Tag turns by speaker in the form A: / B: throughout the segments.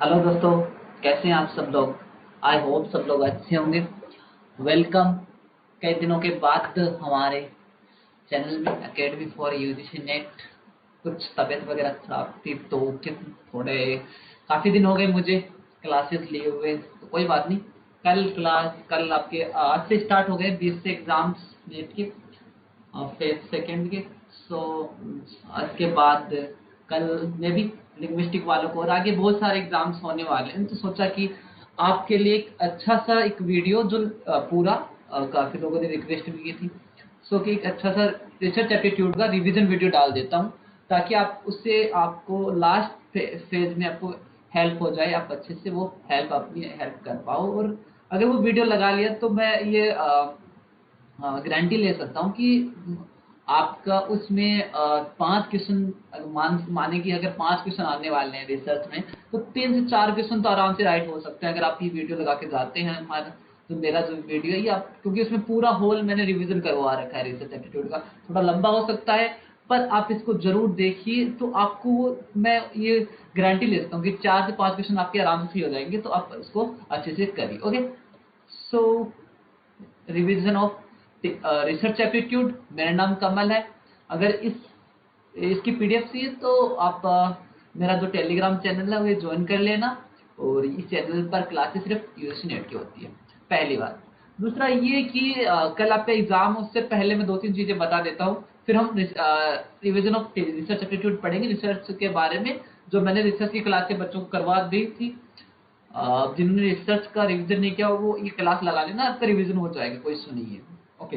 A: Hello दोस्तों, कैसे हैं आप सब लोग। आई होप सब लोग अच्छे होंगे। वेलकम। कई दिनों के बाद हमारे चैनल में एकेडमी फॉर यूजीसी नेट। कुछ तबीयत वगैरह खराब थी तो थोड़े काफ़ी दिन हो गए मुझे क्लासेस लिए हुए, तो कोई बात नहीं। कल आपके आज से स्टार्ट हो गए 20 से एग्ज़ाम्स नेट के, फेज सेकेंड के। सो आज के बाद कल में भी लिंग्विस्टिक वालों को और आगे बहुत सारे एग्जाम्स होने वाले हैं, तो सोचा कि आपके लिए एक अच्छा सा एक वीडियो जो पूरा काफ़ी लोगों ने रिक्वेस्ट भी की थी, सो कि एक अच्छा सा रिसर्च एप्टीट्यूड का रिवीजन वीडियो डाल देता हूँ, ताकि आप उससे आपको लास्ट फेज में आपको हेल्प हो जाए, आप अच्छे से वो हेल्प अपनी हेल्प कर पाओ। और अगर वो वीडियो लगा लिया तो मैं ये गारंटी ले सकता हूँ कि आपका उसमें 5 क्वेश्चन माने कि अगर 5 क्वेश्चन आने वाले हैं रिसर्च में, तो 3 से 4 क्वेश्चन तो आराम से राइट हो सकते हैं अगर आप ये वीडियो लगा के जाते हैं। हमारा जो मेरा जो वीडियो है ये आप, क्योंकि उसमें पूरा होल मैंने रिवीजन करवा रखा है रिसर्च एप्टीट्यूड का, थोड़ा लंबा हो सकता है पर आप इसको जरूर देखिए, तो आपको मैं ये गारंटी ले सकता हूँ कि 4 से 5 क्वेश्चन आपके आराम से हो जाएंगे, तो आप इसको अच्छे से करिए। Okay, so revision of research aptitude. मेरा नाम कमल है। अगर इसकी पीडीएफ चाहिए तो आप मेरा जो टेलीग्राम चैनल है वो ज्वाइन कर लेना, और इस चैनल पर क्लासेस सिर्फ यूजीसी नेट की होती है, पहली बात। दूसरा ये कि कल आपका एग्जाम, उससे पहले मैं 2-3 चीजें बता देता हूँ, फिर हम रिवीजन ऑफ रिसर्च एप्टीट्यूड पढ़ेंगे, रिसर्च के बारे में जो मैंने रिसर्च की क्लासें बच्चों को करवा दी थी। जिन्होंने रिसर्च का रिवीजन नहीं किया वो ये क्लास लगा लेना, आपका रिवीजन हो जाएगा, कोई इशू नहीं है। ओके,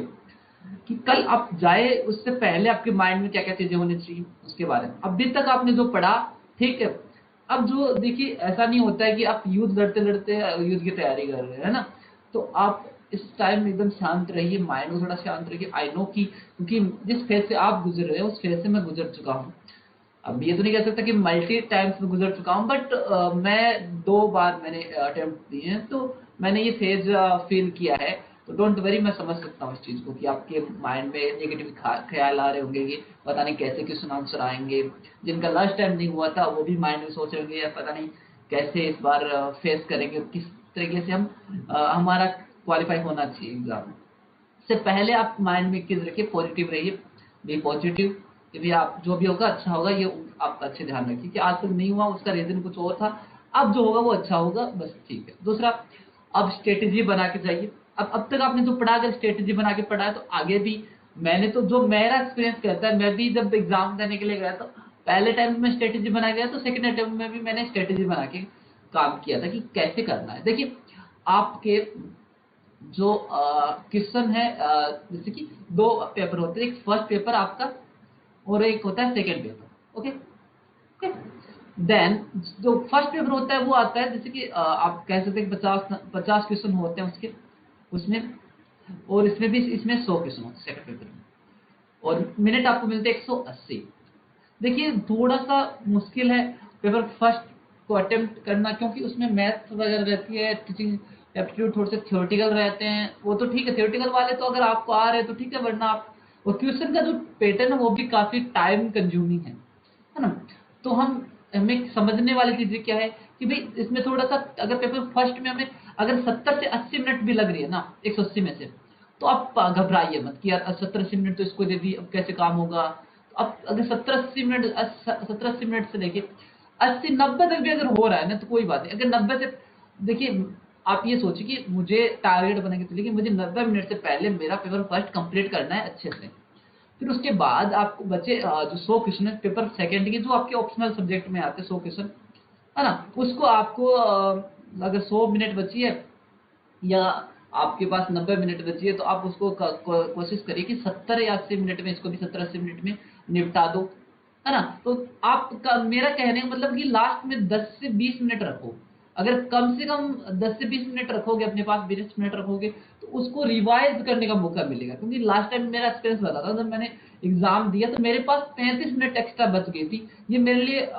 A: कि कल आप जाए उससे पहले आपके माइंड में क्या क्या चीजें होनी चाहिए उसके बारे में। अभी तक आपने जो पढ़ा, ठीक है। अब जो देखिए, ऐसा नहीं होता है कि आप युद्ध लड़ते लड़ते युद्ध की तैयारी कर रहे हैं, है ना। तो आप इस टाइम एकदम शांत रहिए, माइंड को थोड़ा शांत रखिए। आई नो कि क्योंकि जिस फेज से आप गुजर रहे हो उस फेज से मैं गुजर चुका हूँ। अब ये तो नहीं कह सकता कि मल्टी टाइम्स में गुजर चुका हूँ, बट मैं 2 बार मैंने अटेम्प्ट दिए हैं, तो मैंने ये फेज फील किया है। तो डोंट वरी, मैं समझ सकता हूँ इस चीज़ को कि आपके माइंड में नेगेटिव ख्याल आ रहे होंगे कि पता नहीं कैसे क्वेश्चन आंसर आएंगे। जिनका लास्ट टाइम नहीं हुआ था वो भी माइंड में सोच रहे होंगे या पता नहीं कैसे इस बार फेस करेंगे, किस तरीके से हम हमारा क्वालिफाई होना चाहिए एग्जाम से पहले। आप माइंड में किस रखिए, पॉजिटिव रहिए, बी पॉजिटिव कि भी आप जो भी होगा अच्छा होगा। ये आप अच्छे ध्यान रखिए कि आज तक नहीं हुआ उसका रीजन कुछ और था, अब जो होगा वो अच्छा होगा, बस ठीक है। दूसरा, अब स्ट्रेटेजी बना के जाइए। अब तक आपने जो पढ़ा, अगर स्ट्रेटेजी बना के पढ़ा है तो आगे भी, मैंने तो जो मेरा एक्सपीरियंस कहता है, मैं भी जब एग्जाम देने के लिए गया तो पहले टाइम में स्ट्रेटेजी बना गया, तो सेकंड अटेम्प्ट में भी मैंने स्ट्रेटेजी बना के काम किया था कि कैसे करना है। देखिए, आपके जो क्वेश्चन है, जैसे कि 2 पेपर होते हैं, एक फर्स्ट पेपर आपका और एक होता है second paper. Okay okay, then जो फर्स्ट पेपर होता है वो आता है, जैसे कि आप कह सकते हैं 50 क्वेश्चन होते हैं उसके उसमें, और इसमें भी इसमें 100 क्वेश्चन होते हैं सेकंड पेपर में, और मिनट आपको मिलते हैं 180। देखिए, थोड़ा सा मुश्किल है पेपर फर्स्ट को अटेम्प्ट करना, क्योंकि उसमें मैथ वगैरह रहती है, टीचिंग एप्टीट्यूड थोड़े से थ्योरेटिकल रहते हैं। वो तो ठीक है, थ्योरेटिकल वाले तो अगर आपको आ रहे हैं तो ठीक है, वरना आप, और क्वेश्चन का जो पैटर्न है वो भी काफी टाइम कंज्यूमिंग है ना। तो हमें समझने वाली चीजें क्या है कि भाई इसमें थोड़ा सा, अगर पेपर फर्स्ट में हमें अगर 70 से 80 मिनट भी लग रही है ना 180 में से, तो आप घबराइए मत कि यार 70-80 मिनट तो इसको दे दी, अब कैसे काम होगा। अब अगर 70-80 मिनट से लेके 80-90 तक भी अगर हो रहा है ना तो कोई बात नहीं। अगर 90 से, देखिए आप ये सोचिए कि मुझे टारगेट बना के चलिए कि मुझे 90 मिनट से पहले मेरा पेपर फर्स्ट कंप्लीट करना है अच्छे से। फिर उसके बाद आपको बचे जो 100 क्वेश्चन है पेपर सेकंड के, जो आपके ऑप्शनल सब्जेक्ट में आते हैं 100 क्वेश्चन, है ना। उसको आपको अगर 100 मिनट बची है या आपके पास 90 मिनट बची है, तो आप उसको कोशिश करिए कि 70 या 80 मिनट में, इसको भी 70-80 मिनट में निपटा दो, है ना। तो आपका, मेरा कहने का मतलब कि लास्ट में 10 से 20 मिनट रखो। अगर कम से कम 10 से 20 मिनट रखोगे अपने पास, 20 मिनट रखोगे, तो उसको रिवाइज करने का मौका मिलेगा। क्योंकि लास्ट टाइम मेरा एक्सपीरियंस बताता था, जब मैंने एग्जाम दिया तो मेरे पास 35 मिनट एक्स्ट्रा बच गई थी। ये मेरे लिए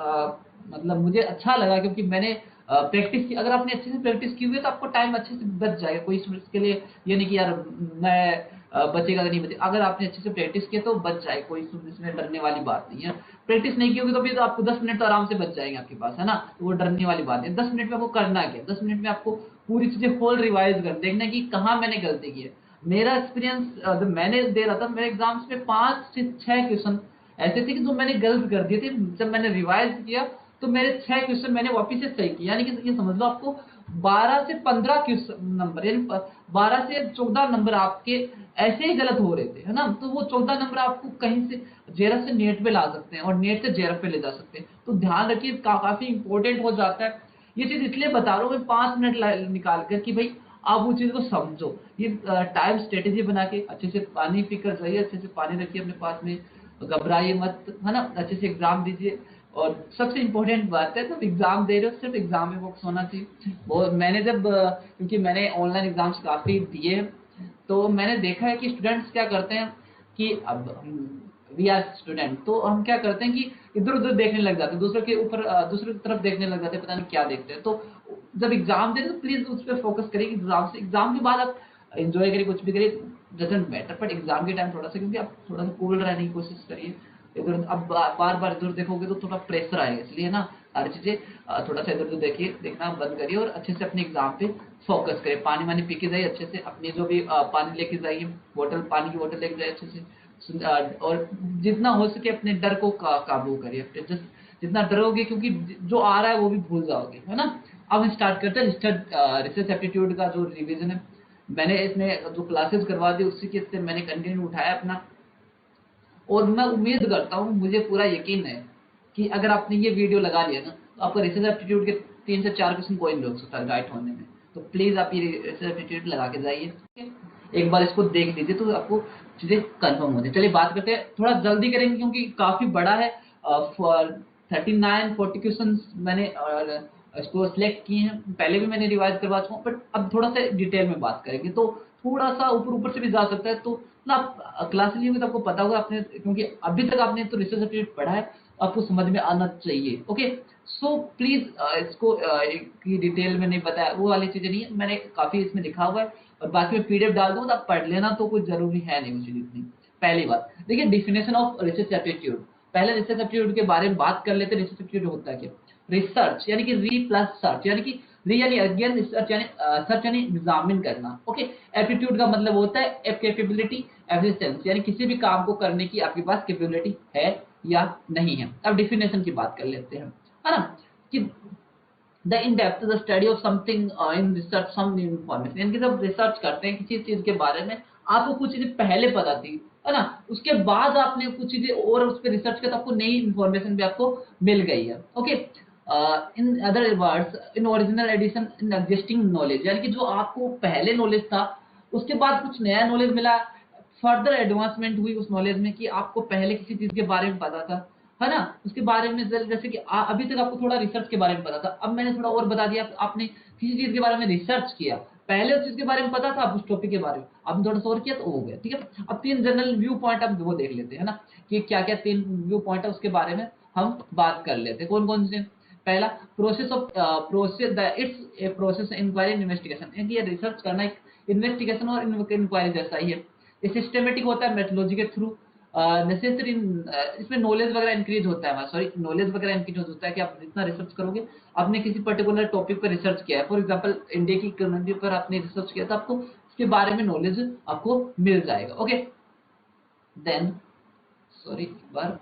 A: मतलब मुझे अच्छा लगा, क्योंकि मैंने प्रैक्टिस की। अगर आपने अच्छे से प्रैक्टिस की हुई है तो आपको टाइम अच्छे से बच जाएगा। कोई इसके लिए ये नहीं कि यार मैं बचेगा कि नहीं बचेगा। अगर आपने अच्छे से प्रैक्टिस किया तो बच जाए, कोई इसमें डरने वाली बात नहीं है। प्रैक्टिस नहीं की होगी तो भी तो आपको 10 मिनट तो आराम से बच जाएंगे आपके पास, है ना, तो वो डरने वाली बात है। 10 मिनट में आपको करना क्या, 10 मिनट में आपको पूरी चीजें होल रिवाइज कर देखना कि कहाँ मैंने गलती की है। मेरा एक्सपीरियंस जब मैंने दे रहा था मेरे एग्जाम्स में 5 से 6 क्वेश्चन ऐसे थे कि जो मैंने गलत कर दिए थे। जब मैंने रिवाइज किया तो मेरे 6 क्वेश्चन मैंने वापस से सही किया, यानी कि ये समझ लो आपको 12 से 15 क्वेश्चन नंबर, यानी 12 से 14 नंबर आपके ऐसे ही गलत हो रहे थे, है ना। तो वो 14 नंबर आपको कहीं से जेआरएफ से नेट पे ला सकते हैं और नेट से जेआरएफ पे ले जा सकते हैं। तो ध्यान रखिए, काफी इंपॉर्टेंट हो जाता है। ये चीज इसलिए बता रहा हूँ मैं 5 मिनट निकाल कर कि भाई आप वो चीज को समझो। ये टाइम स्ट्रेटेजी बना के अच्छे से पानी पीकर जाइए, अच्छे से पानी रखिए अपने पास में, घबराइए मत, है ना। अच्छे से एग्जाम दीजिए। और सबसे इम्पोर्टेंट बात है, जब एग्जाम दे रहे हो सिर्फ एग्जाम में फोकस होना चाहिए। वो मैंने जब क्योंकि मैंने ऑनलाइन एग्जाम्स काफी दिए हैं, तो मैंने देखा है कि स्टूडेंट्स क्या करते हैं कि अब वी आर स्टूडेंट, तो हम क्या करते हैं कि इधर उधर देखने लग जाते हैं, दूसरों के ऊपर दूसरों की तरफ देखने लग जाते हैं, पता नहीं क्या देखते हैं। तो जब एग्जाम दे रहे तो प्लीज उस पर फोकस करिए। एग्जाम के बाद आप एंजॉय करिए, कुछ भी करिए, डजंट मैटर, बट एग्जाम के टाइम थोड़ा सा, क्योंकि आप थोड़ा सा कूल रहने की कोशिश करिए। इधर अब बार बार इधर देखोगे तो थोड़ा प्रेशर आएगा, इसलिए ना हर चीजें थोड़ा सा इधर उधर देखिए, देखना बंद करिए और अच्छे से अपने एग्जाम पे फोकस करिए। पानी वानी पी के जाइए अच्छे से, अपनी जो भी पानी लेके जाइए, बोतल, पानी की बोतल लेके जाइए अच्छे से। और जितना हो सके अपने डर को काबू करिए। जितना डरोगे, क्योंकि जो आ रहा है वो भी भूल जाओगे, है ना। अब हम स्टार्ट करते हैं रिसर्च एप्टीट्यूड का जो रिवीजन है। मैंने इसमें जो क्लासेस करवा दी उसी के से मैंने कंटिन्यू उठाया अपना, और मैं उम्मीद करता हूँ, मुझे पूरा यकीन है कि अगर आपने ये वीडियो लगा लिया ना तो आपका रिसर्च एप्टीट्यूड के 3 से 4 क्वेश्चन कोई नहीं रोक सकता राइट होने में। तो प्लीज आप ये रिसर्च एप्टीट्यूड लगा के जाइए, ठीक है? एक बार इसको देख लीजिए तो आपको चीजें कंफर्म हो जाए। चलिए बात करते हैं, थोड़ा जल्दी करेंगे क्योंकि काफी बड़ा है। 39-40 क्वेश्चन मैंने इसको सिलेक्ट किए हैं, पहले भी मैंने रिवाइज करवा चुका हूँ, बट अब थोड़ा सा डिटेल में बात करेंगे तो थोड़ा सा ऊपर ऊपर से भी जा सकता है। तो ना आप क्लास ली होगी तो आपको पता होगा आपने, क्योंकि अभी तक आपने तो रिसर्च एप्टीट्यूड पढ़ा है, आपको समझ में आना चाहिए। ओके, सो प्लीज इसको की डिटेल में नहीं बताया, वो वाली चीजें नहीं है, मैंने काफी इसमें लिखा हुआ है और बाकी में पीडीएफ डाल दूंगा तो आप पढ़ लेना, तो कुछ जरूरी है नहीं मुझे इतनी। पहली बात देखिए, डिफिनेशन ऑफ रिसर्च एप्टीट्यूड। पहले रिसर्च एप्टीट्यूड के बारे में बात कर लेते हैं। रिसर्च एप्टीट्यूड होता है क्या? रिसर्च यानी कि री प्लस सर्च, यानी कि री यानी अगेन, रिसर्च यानी सर्च यानी एग्जामिन करना। ओके, एप्टीट्यूड का मतलब होता है कैपेबिलिटी, एफिशिएंसी, यानी किसी भी काम को करने की आपके पास कैपेबिलिटी है या नहीं है। अब डिफिनेशन की बात कर लेते हैं, है ना, कि the in depth the study of something in research some information, यानी कि जब रिसर्च करते हैं किसी चीज के बारे में, आपको कुछ चीजें पहले पता थी, है ना, उसके बाद आपने कुछ चीजें और उस पर रिसर्च किया तो आपको नई इन्फॉर्मेशन भी आपको मिल गई है। Okay, in other words, in original addition in existing knowledge, यानी कि जो आपको पहले नॉलेज था उसके बाद कुछ नया नॉलेज मिला, फर्दर एडवांसमेंट हुई उस नॉलेज में, कि आपको पहले किसी चीज के बारे में पता था, है ना, उसके बारे में जैसे कि अभी तक आपको थोड़ा रिसर्च के बारे में पता था, अब मैंने थोड़ा और बता दिया, आपने किसी चीज के बारे में रिसर्च किया, पहले उस चीज के बारे में पता था, आप उस टॉपिक के बारे में आपने थोड़ा सा और किया तो हो गया, ठीक है। अब 3 जनरल व्यू पॉइंट अब वो देख लेते हैं ना, कि क्या क्या 3 व्यू पॉइंट है उसके बारे में हम बात कर लेते हैं। कौन कौन से? पहला, process of process the it's a process inquiry and investigation, यानी ये रिसर्च करना एक इन्वेस्टिगेशन और इंक्वायरी जैसा ही है। ये सिस्टमेटिक होता है मेथोलॉजी के थ्रू। नेसेसरी, इसमें नॉलेज वगैरह इंक्रीज होता है, सॉरी, नॉलेज वगैरह इंक्रीज होता है कि आप जितना रिसर्च करोगे, आपने किसी पर्टिकुलर टॉपिक पर रिसर्च किया है, फॉर एग्जांपल इंडिया की इकोनॉमी पर आपने रिसर्च किया था, आपको इसके बारे में नॉलेज आपको मिल जाएगा। ओके, देन सॉरी एक बार,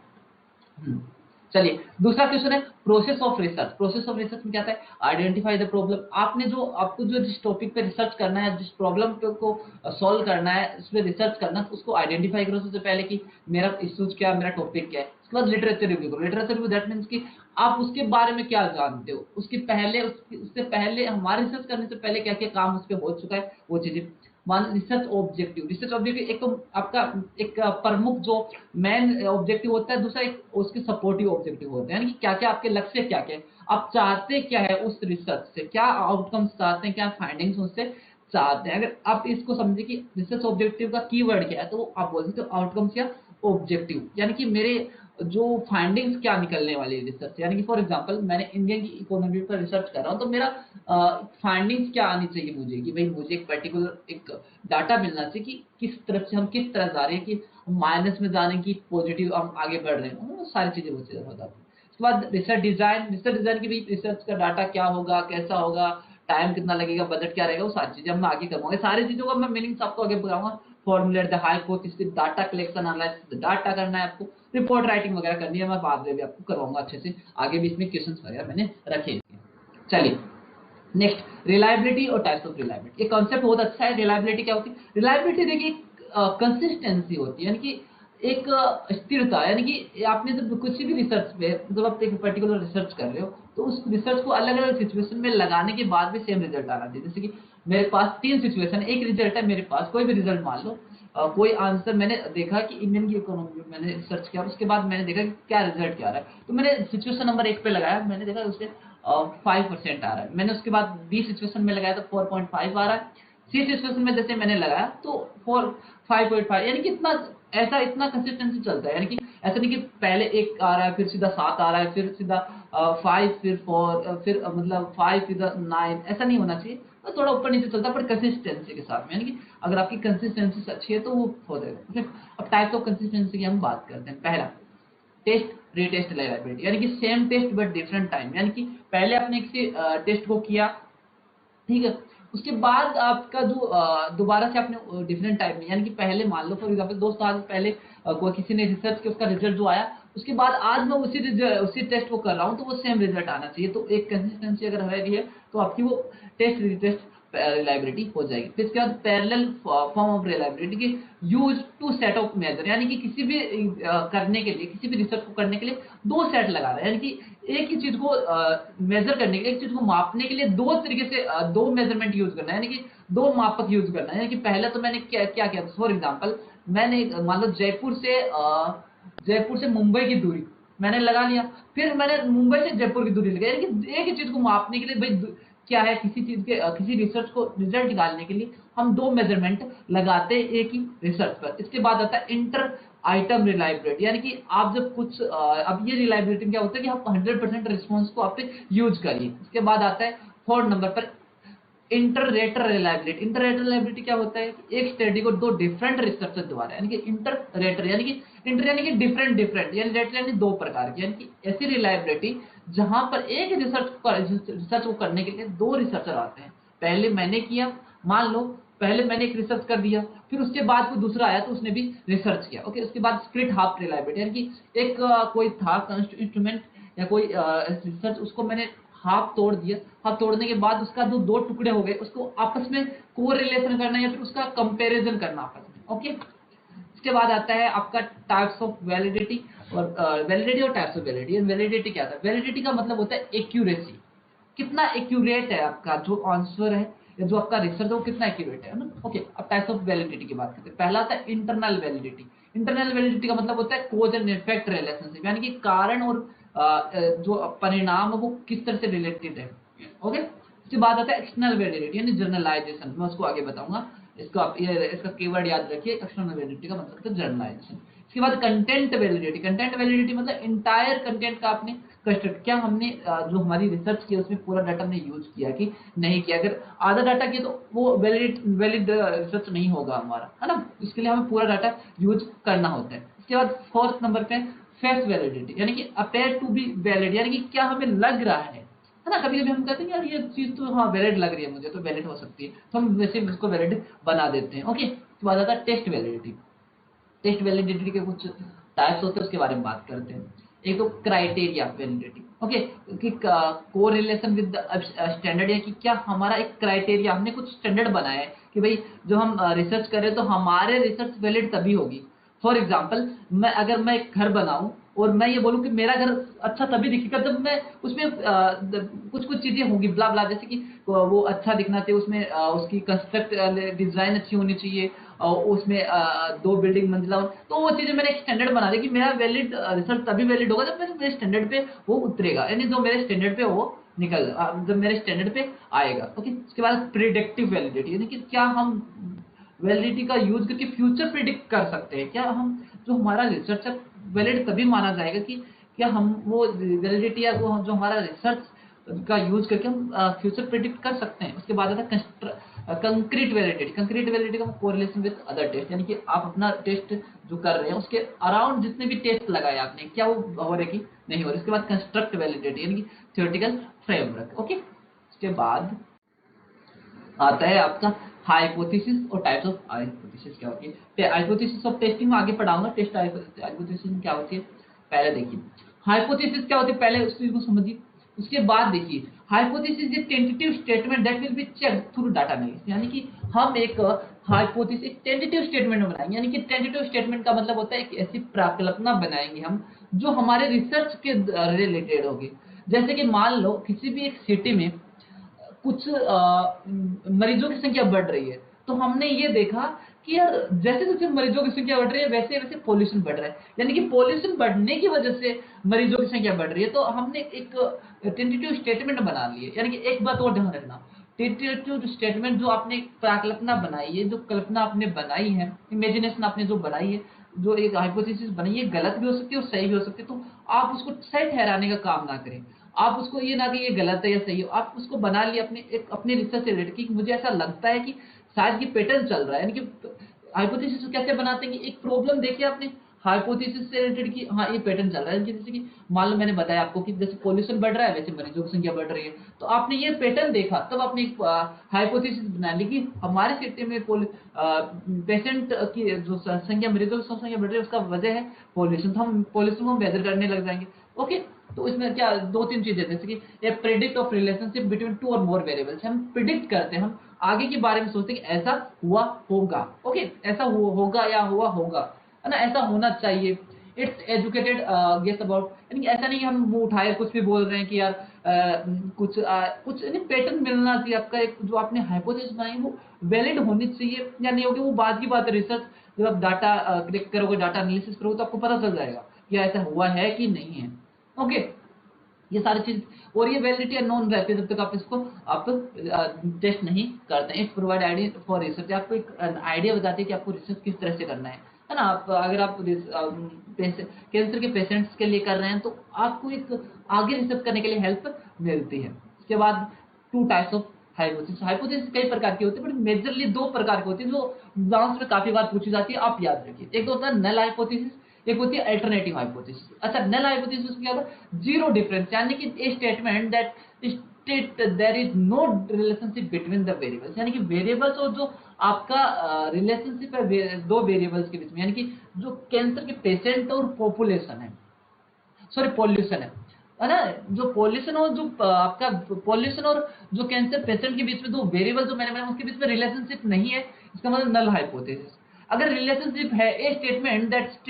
A: चलिए दूसरा क्वेश्चन है process of research. Process of research में क्या आता है? Identify the problem. आपने जो आपको जो जिस टॉपिक पे रिसर्च करना है, जिस प्रॉब्लम को सॉल्व करना है, उस पर रिसर्च करना है, उसको आइडेंटिफाई करो सबसे पहले कि मेरा इश्यूज क्या, मेरा टॉपिक क्या है। उसके बाद लिटरेचर रिव्यू करो। लिटरेचर रिव्यू दैट मीन्स कि आप उसके बारे में क्या जानते हो, उसके पहले उससे पहले हमारे रिसर्च करने से पहले क्या क्या काम उस पर हो चुका है, वो चीजें। मान रिसर्च ऑब्जेक्टिव, रिसर्च ऑब्जेक्टिव एक तो आपका एक प्रमुख जो मेन ऑब्जेक्टिव होता है, दूसरा एक उसके सपोर्टिव ऑब्जेक्टिव होते हैं, यानी कि क्या क्या आपके लक्ष्य क्या क्या है, आप चाहते क्या है उस रिसर्च से, क्या आउटकम्स चाहते हैं, क्या फाइंडिंग्स उससे चाहते हैं। अगर आप इसको समझे कि रिसर्च ऑब्जेक्टिव का कीवर्ड क्या है, तो आप बोल सकते हो आउटकम्स या ऑब्जेक्टिव, यानी कि मेरे जो फाइंडिंग्स क्या निकलने वाली है रिसर्च, यानी कि फॉर एग्जांपल मैंने इंडिया की इकोनॉमी पर रिसर्च कर रहा हूँ, तो मेरा फाइंडिंग्स क्या आनी चाहिए मुझे, कि भाई मुझे एक पर्टिकुलर एक डाटा मिलना चाहिए कि किस तरफ से हम किस तरह जा रहे हैं, कि माइनस में जाने की पॉजिटिव हम आगे बढ़ रहे हैं, वो सारी चीजें मुझे बताती है। उसके बाद रिसर्च डिजाइन की भी, रिसर्च का डाटा क्या होगा, कैसा होगा, टाइम कितना लगेगा, बजट क्या रहेगा, वो सारी चीजें हम आगे करवाऊंगा। सारी चीजों का मैं मीनिंग आपको आगे बताऊंगा। फॉर्मुलेट द हाई कोर्ट, इसकी डाटा कलेक्शन एनालिसिस, डाटा करना है आपको, रिपोर्ट राइटिंग वगैरह करनी है, मैं बाद में भी आपको करवाऊंगा अच्छे से। आगे भी इसमें क्वेश्चंस वगैरह मैंने रखे हैं। चलिए नेक्स्ट, रिलायबिलिटी और टाइप्स ऑफ रिलायबिलिटी। ये कॉन्सेप्ट बहुत अच्छा है। रिलायबिलिटी क्या होती है? रिलायबिलिटी देखिए कंसिस्टेंसी होती है, यानी कि एक स्थिरता, यानी कि आपने जब कुछ भी रिसर्च पे, जब आप एक पर्टिकुलर रिसर्च कर रहे हो, तो उस रिसर्च को अलग अलग सिचुएशन में लगाने के बाद भी सेम रिजल्ट आना चाहिए। जैसे कि मेरे पास 3 सिचुएशन, एक रिजल्ट है मेरे पास, कोई भी रिजल्ट मान लो, कोई आंसर मैंने देखा कि इंडियन की इकोनॉमी में मैंने रिसर्च किया, उसके बाद मैंने देखा कि क्या रिजल्ट क्या आ रहा है, तो मैंने सिचुएशन नंबर 1 पे लगाया, मैंने देखा उससे 5% आ रहा है। मैंने उसके बाद बी सिचुएशन में लगाया तो 4.5 आ रहा है। सी सिचुएशन में जैसे मैंने लगाया तो 5.5, यानी कि इतना ऐसा इतना कंसिस्टेंसी चलता है, यानी कि ऐसा नहीं कि पहले 1 आ रहा है फिर सीधा 7 आ रहा है, फिर सीधा 5, फिर 4, फिर मतलब 5 सीधा 9, ऐसा नहीं होना चाहिए। तो थोड़ा ऊपर नीचे चलता है, पर कंसिस्टेंसी के साथ में, यानी कि अगर आपकी कंसिस्टेंसी अच्छी है तो वो हो जाएगा। अब टाइप्स ऑफ कंसिस्टेंसी की हम बात करते हैं। पहला, टेस्ट रीटेस्ट रिलायबिलिटी, यानी कि same test but different time, यानी कि पहले आपने किसी टेस्ट को किया, ठीक है, उसके बाद आपका जो दोबारा से आपने डिफरेंट टाइप में, यानी कि पहले मान लो फॉर एग्जांपल 2 साल पहले कोई किसी ने रिसर्च किया, उसका रिजल्ट जो आया, उसके बाद आज मैं उसी टेस्ट को कर रहा हूं, तो वो सेम रिजल्ट आना चाहिए। तो एक कंसिस्टेंसी अगर है तो आपकी वो टेस्ट रिटेस्ट रिलायबिलिटी हो जाएगी। फिर इसके बाद पैरेलल फॉर्म ऑफ रिलायबिलिटी की, use to set of measure, यानी कि किसी भी करने के लिए, किसी भी रिसर्च को करने के लिए 2 सेट लगा रहा है, यानी कि एक ही चीज को मेजर करने के लिए, एक चीज को मापने के लिए 2 तरीके से 2 मेजरमेंट यूज करना है, यानी कि 2 मापक यूज करना है। यानी कि पहले तो मैंने क्या किया, फॉर एग्जाम्पल मैंने मान लो जयपुर से मुंबई की दूरी मैंने लगा लिया, फिर मैंने मुंबई से जयपुर की दूरी लगाई, यानी कि एक ही चीज को मापने के लिए भाई क्या है, किसी चीज के किसी रिसर्च को रिजल्ट निकालने के लिए हम 2 मेजरमेंट लगाते हैं एक ही रिसर्च पर। इसके बाद आता है इंटर आइटम रिलायबिलिटी, यानी कि आप जब कुछ अब ये रिलायबिलिटी क्या होता है कि आप 100% रिस्पॉन्स को आप पे यूज करिए। इसके बाद आता है 4 नंबर पर इंटररेटर रिलायबिलिटी। इंटररेटर रिलायबिलिटी क्या होता है कि एक स्टडी को 2 डिफरेंट रिसर्चर द्वारा, यानी कि इंटररेटर यानी कि इंटर यानी कि डिफरेंट डिफरेंट, यानी रेटर यानी 2 प्रकार की, यानी कि ऐसी रिलायबिलिटी जहां पर एक रिसर्च को करने के लिए 2 रिसर्चर आते हैं। पहले मैंने किया, मान लो पहले मैंने एक रिसर्च कर दिया, फिर उसके बाद कोई दूसरा आया तो उसने भी रिसर्च किया, ओके। उसके बाद स्प्लिट हाफ रिलायबिलिटी, यानी कि एक कोई था इंस्ट्रूमेंट या कोई रिसर्च, उसको मैंने हाफ तोड़ दिया, हाफ तोड़ने के बाद उसका जो 2 टुकड़े हो गए, उसको आपस में कोरिलेशन करना या फिर उसका कंपैरिजन करना आपस में, ओके। इसके बाद आता है आपका टाइप्स ऑफ वैलिडिटी और वैलिडिटी और टाइप्स ऑफ वैलिडिटी। वैलिडिटी क्या था? वैलिडिटी का मतलब होता है एक्यूरेसी, कितना एक्यूरेट है आपका जो आंसर है या जो आपका रिसर्च है वो कितना एक्यूरेट है ना, ओके। अब टाइप्स ऑफ वैलिडिटी की बात करते हैं। पहला आता है इंटरनल वैलिडिटी। इंटरनल वैलिडिटी का मतलब होता है कोज एंड इफेक्ट रिलेशनशिप, यानी कि कारण और जो परिणाम है वो किस तरह से रिलेटेड है, ओके। उसके बाद आता है एक्सटर्नल वैलिडिटी यानी जर्नलाइजेशन, मैं उसको आगे बताऊंगा। इसको आप ये इसका कीवर्ड याद रखिए, एक्सटर्नल वैलिडिटी का मतलब है जर्नलाइजेशन। इसके बाद कंटेंट वैलिडिटी। कंटेंट वैलिडिटी मतलब इंटायर कंटेंट का आपने कंस्ट्रक्ट, क्या हमने जो हमारी रिसर्च की उसमें पूरा डाटा हमने यूज किया कि नहीं किया। अगर आधा डाटा किया तो वो वैलिड रिसर्च नहीं होगा हमारा, है ना। इसके लिए हमें पूरा डाटा यूज करना होता है। इसके बाद 4th नंबर पे फेस वैलिडिटी, यानी कि अपेयर टू बी वैलिड, यानी कि क्या हमें लग रहा है ना। कभी कभी हम कहते हैं यार ये चीज तो हाँ वैलिड लग रही है मुझे, तो वैलिड हो सकती है, तो हम वैसे उसको वैलिड बना देते हैं, ओके। उसके बाद आता है टेस्ट वैलिडिटी। टेस्ट वैलिडिटी के कुछ टाइप्स होते हैं, उसके बारे में बात करते हैं। एक तो क्राइटेरिया वैलिडिटी, ओके, कि को रिलेशन विद स्टैंडर्ड, या कि क्या हमारा एक क्राइटेरिया, हमने कुछ स्टैंडर्ड बनाया है कि भाई जो हम रिसर्च करें तो हमारे रिसर्च वैलिड तभी होगी। फॉर एग्जाम्पल अगर मैं एक घर बनाऊं और मैं ये बोलूं कि मेरा घर अच्छा तभी दिखेगा जब मैं उसमें कुछ कुछ चीजें होंगी ब्ला ब्ला, जैसे कि वो अच्छा दिखना चाहिए, उसमें उसकी कंस्ट्रक्ट डिजाइन अच्छी होनी चाहिए, और उसमें 2 बिल्डिंग मंजिला, तो वो चीजें मैंने एक स्टैंडर्ड बना दी कि मेरा वैलिड रिसर्च तभी वैलिड होगा जब मेरे स्टैंडर्ड पे वो उतरेगा, यानी जो मेरे स्टैंडर्ड पे वो जब मेरे स्टैंडर्ड पे आएगा, ओके। उसके बाद प्रिडिक्टिव वैलिडिटी, यानी कि क्या हम वैलिडिटी का यूज करके फ्यूचर प्रिडिक्ट कर सकते हैं, क्या हम जो हमारा रिसर्च है वैलिड तभी माना जाएगा कि क्या हम वो वैलिडिटी या वो जो हमारा रिसर्च का यूज करके हम फ्यूचर प्रेडिक्ट कर सकते हैं। उसके बाद आता है कंक्रीट वैलिडिटी। कंक्रीट वैलिडिटी का कोरिलेशन विद अदर टेस्ट, यानी कि आप अपना टेस्ट जो कर रहे हैं उसके अराउंड जितने भी टेस्ट लगाए आपने, क्या वो हो रहे कि नहीं हो रहे। इसके बाद कंस्ट्रक्ट वैलिडिटी यानी कि थ्योरेटिकल फ्रेमवर्क। ओके, उसके बाद आता है आपका हाइपोथेसिस और टाइप्स ऑफ हाइपोथेसिस क्या होती है। हाइपोथेसिस ऑफ टेस्टिंग में आगे पढ़ाऊंगा, टेस्ट हाइपोथेसिस क्या होती है। पहले देखिए हाइपोथेसिस क्या होती है, पहले उस चीज को समझिए। उसके बाद देखिए hypothesis is tentative statement that will be checked through data analysis, यानी कि हम एक हाइपोथेसिस एक टेंटेटिव स्टेटमेंट बनाएंगे। यानी कि टेंटेटिव स्टेटमेंट का मतलब होता है एक ऐसी प्राकल्पना बनाएंगे हम जो हमारे रिसर्च के रिलेटेड होगी। जैसे कि मान लो किसी भी एक सिटी में कुछ मरीजों की संख्या बढ़ रही है, तो हमने ये देखा कि यार जैसे जैसे मरीजों की संख्या बढ़ रही है वैसे वैसे पॉल्यूशन बढ़ रहा है, यानी कि पॉल्यूशन बढ़ने की वजह से मरीजों की संख्या बढ़ रही है। तो हमने एक टेंटेटिव स्टेटमेंट बना लिए। यानी कि एक बात और ध्यान रखना, टेंटेटिव स्टेटमेंट जो आपने प्राकल्पना बनाई है, जो कल्पना आपने बनाई है, इमेजिनेशन आपने जो बनाई है, जो एक हाइपोथेसिस बनाई है, गलत भी हो सकती है और सही भी हो सकती है। तो आप उसको सही ठहराने का काम ना करें। आप उसको ये ना कि ये गलत है या सही हो, आप उसको बना लिए अपने रिसर्च से रिलेटेड कि मुझे ऐसा लगता है कि शायद ये पैटर्न चल रहा है। यानी कि हाइपोथेसिस कैसे बनाते हैं कि एक प्रॉब्लम देखिए आपने हाइपोथेसिस से रिलेटेड कि हाँ ये पैटर्न चल रहा है। जैसे कि मान लो मैंने बताया आपको कि जैसे पॉल्यूशन बढ़ रहा है वैसे मरीजों की संख्या बढ़ रही है, तो आपने ये पैटर्न देखा तब आपने एक हाइपोथेसिस बना ली कि हमारे सिटी में पेशेंट की जो संख्या मरीजों की संख्या बढ़ रही है उसका वजह है पॉल्यूशन। तो हम पॉल्यूशन को बेहतर करने लग जाएंगे। ओके, तो इसमें क्या दो तीन चीजें जैसे कि ये predict of relationship between two और मोर वेरिएबल्स, हम प्रिडिक्ट करते हैं, हम आगे के बारे में सोचते हैं कि ऐसा हुआ होगा। ओके, ऐसा होगा या हुआ होगा, है ना, ऐसा होना चाहिए। इट्स एजुकेटेड गेस अबाउट, यानी ऐसा नहीं हम मुंह उठाए कुछ भी बोल रहे हैं कि यार कुछ नहीं, पैटर्न मिलना चाहिए आपका। एक जो आपने हाइपोथेसिस बनाई वो वैलिड होनी चाहिए या नहीं होगी वो बाद की बात है। रिसर्च जब आप डाटा कलेक्ट करोगे, डाटा एनालिसिस करोगे तो आपको पता चल जाएगा कि ऐसा हुआ है कि नहीं है। ओके, ये सारी चीज और ये वैलिडिटी अननोन रहती है जब तक आप इसको आप टेस्ट नहीं करते हैं। It's provide idea for research, आपको एक आइडिया बताती है कि आपको रिसर्च किस तरह से करना है ना। आप अगर आप कैंसर के पेशेंट्स के लिए कर रहे हैं तो आपको एक आगे रिसर्च करने के लिए हेल्प मिलती है। इसके बाद two types of hypothesis. Hypothesis कई प्रकार की होती है बट मेजरली दो प्रकार की होती है जो एग्जाम्स में काफी बार पूछी जाती है, आप याद रखिए। एक तो होता है नल हाइपोथेसिस, एक होती है अल्टरनेटिव हाइपोथेसिस। अच्छा, नल हाइपोथेसिस क्या होता है, जीरो डिफरेंस, यानी कि a statement that state there is no relationship between the variables, यानी कि वेरिएबल्स और जो आपका रिलेशनशिप है दो वेरिएबल्स के बीच में, यानी कि जो कैंसर के पेशेंट और पॉपुलेशन है, सॉरी पॉल्यूशन है ना, जो पॉल्यूशन और जो आपका पॉल्यूशन और जो कैंसर पेशेंट के बीच में दो वेरिएबल जो मैंने बनाया उसके बीच में रिलेशनशिप नहीं है, इसका मतलब नल हाइपोथेसिस। अगर रिलेशनशिप है, a statement that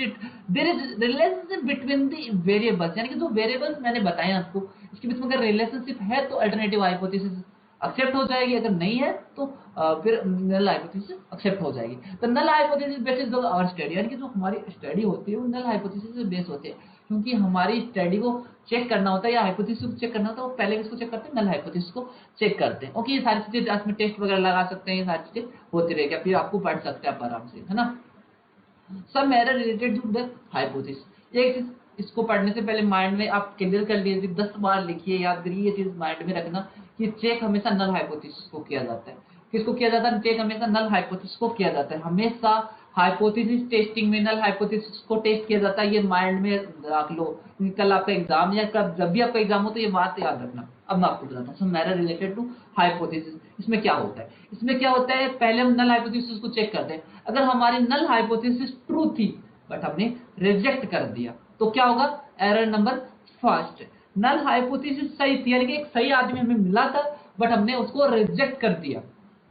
A: there is relationship between the variables, यानी कि जो वेरिएबल्स मैंने बताए आपको इसके बीच में अगर रिलेशनशिप है तो अल्टरनेटिव हाइपोथेसिस एक्सेप्ट हो जाएगी, अगर नहीं है तो फिर नल हाइपोथेसिस एक्सेप्ट हो जाएगी। तो null hypothesis basis on our study, यानी कि जो हमारी स्टडी होती है वो नल हाइपोथेसिस से बेस होती है, क्योंकि हमारी स्टडी को चेक करना होता है या हाइपोथेसिस को चेक करना होता है, वो पहले इसको चेक करते हैं, नल हाइपोथेसिस को चेक करते हैं। ओके, ये सारी चीजें इसमें टेस्ट वगैरह लगा सकते हैं, ये सारी चीजें होती रहेगी, फिर आपको पढ़ सकते हैं आप आराम से, है ना। सब error related to the hypothesis. एक चीज इसको पढ़ने से पहले माइंड में आप क्लियर कर लीजिए, 10 बार लिखिए, याद करिए, ये चीज माइंड में रखना कि चेक हमेशा नल हाइपोथेसिस को किया जाता है। किसको किया जाता है, चेक हमेशा नल हाइपोथेसिस को किया जाता है। हमेशा हाइपोथेसिस टेस्टिंग में नल हाइपोथेसिस को टेस्ट किया जाता है, ये माइंड में रख लो। कल आपका एग्जाम या कब जब भी आपका एग्जाम हो तो ये बात याद रखना। अब मैं आपको बताता हूँ some error related to hypothesis. इसमें क्या होता है, इसमें क्या होता है, पहले हम नल हाइपोथेसिस को चेक करते हैं। अगर हमारी नल हाइपोथेसिस ट्रू थी बट हमने रिजेक्ट कर दिया तो क्या होगा, error number first. Null hypothesis सही थी, यानी कि एक सही आदमी हमें मिला था बट हमने उसको रिजेक्ट कर दिया,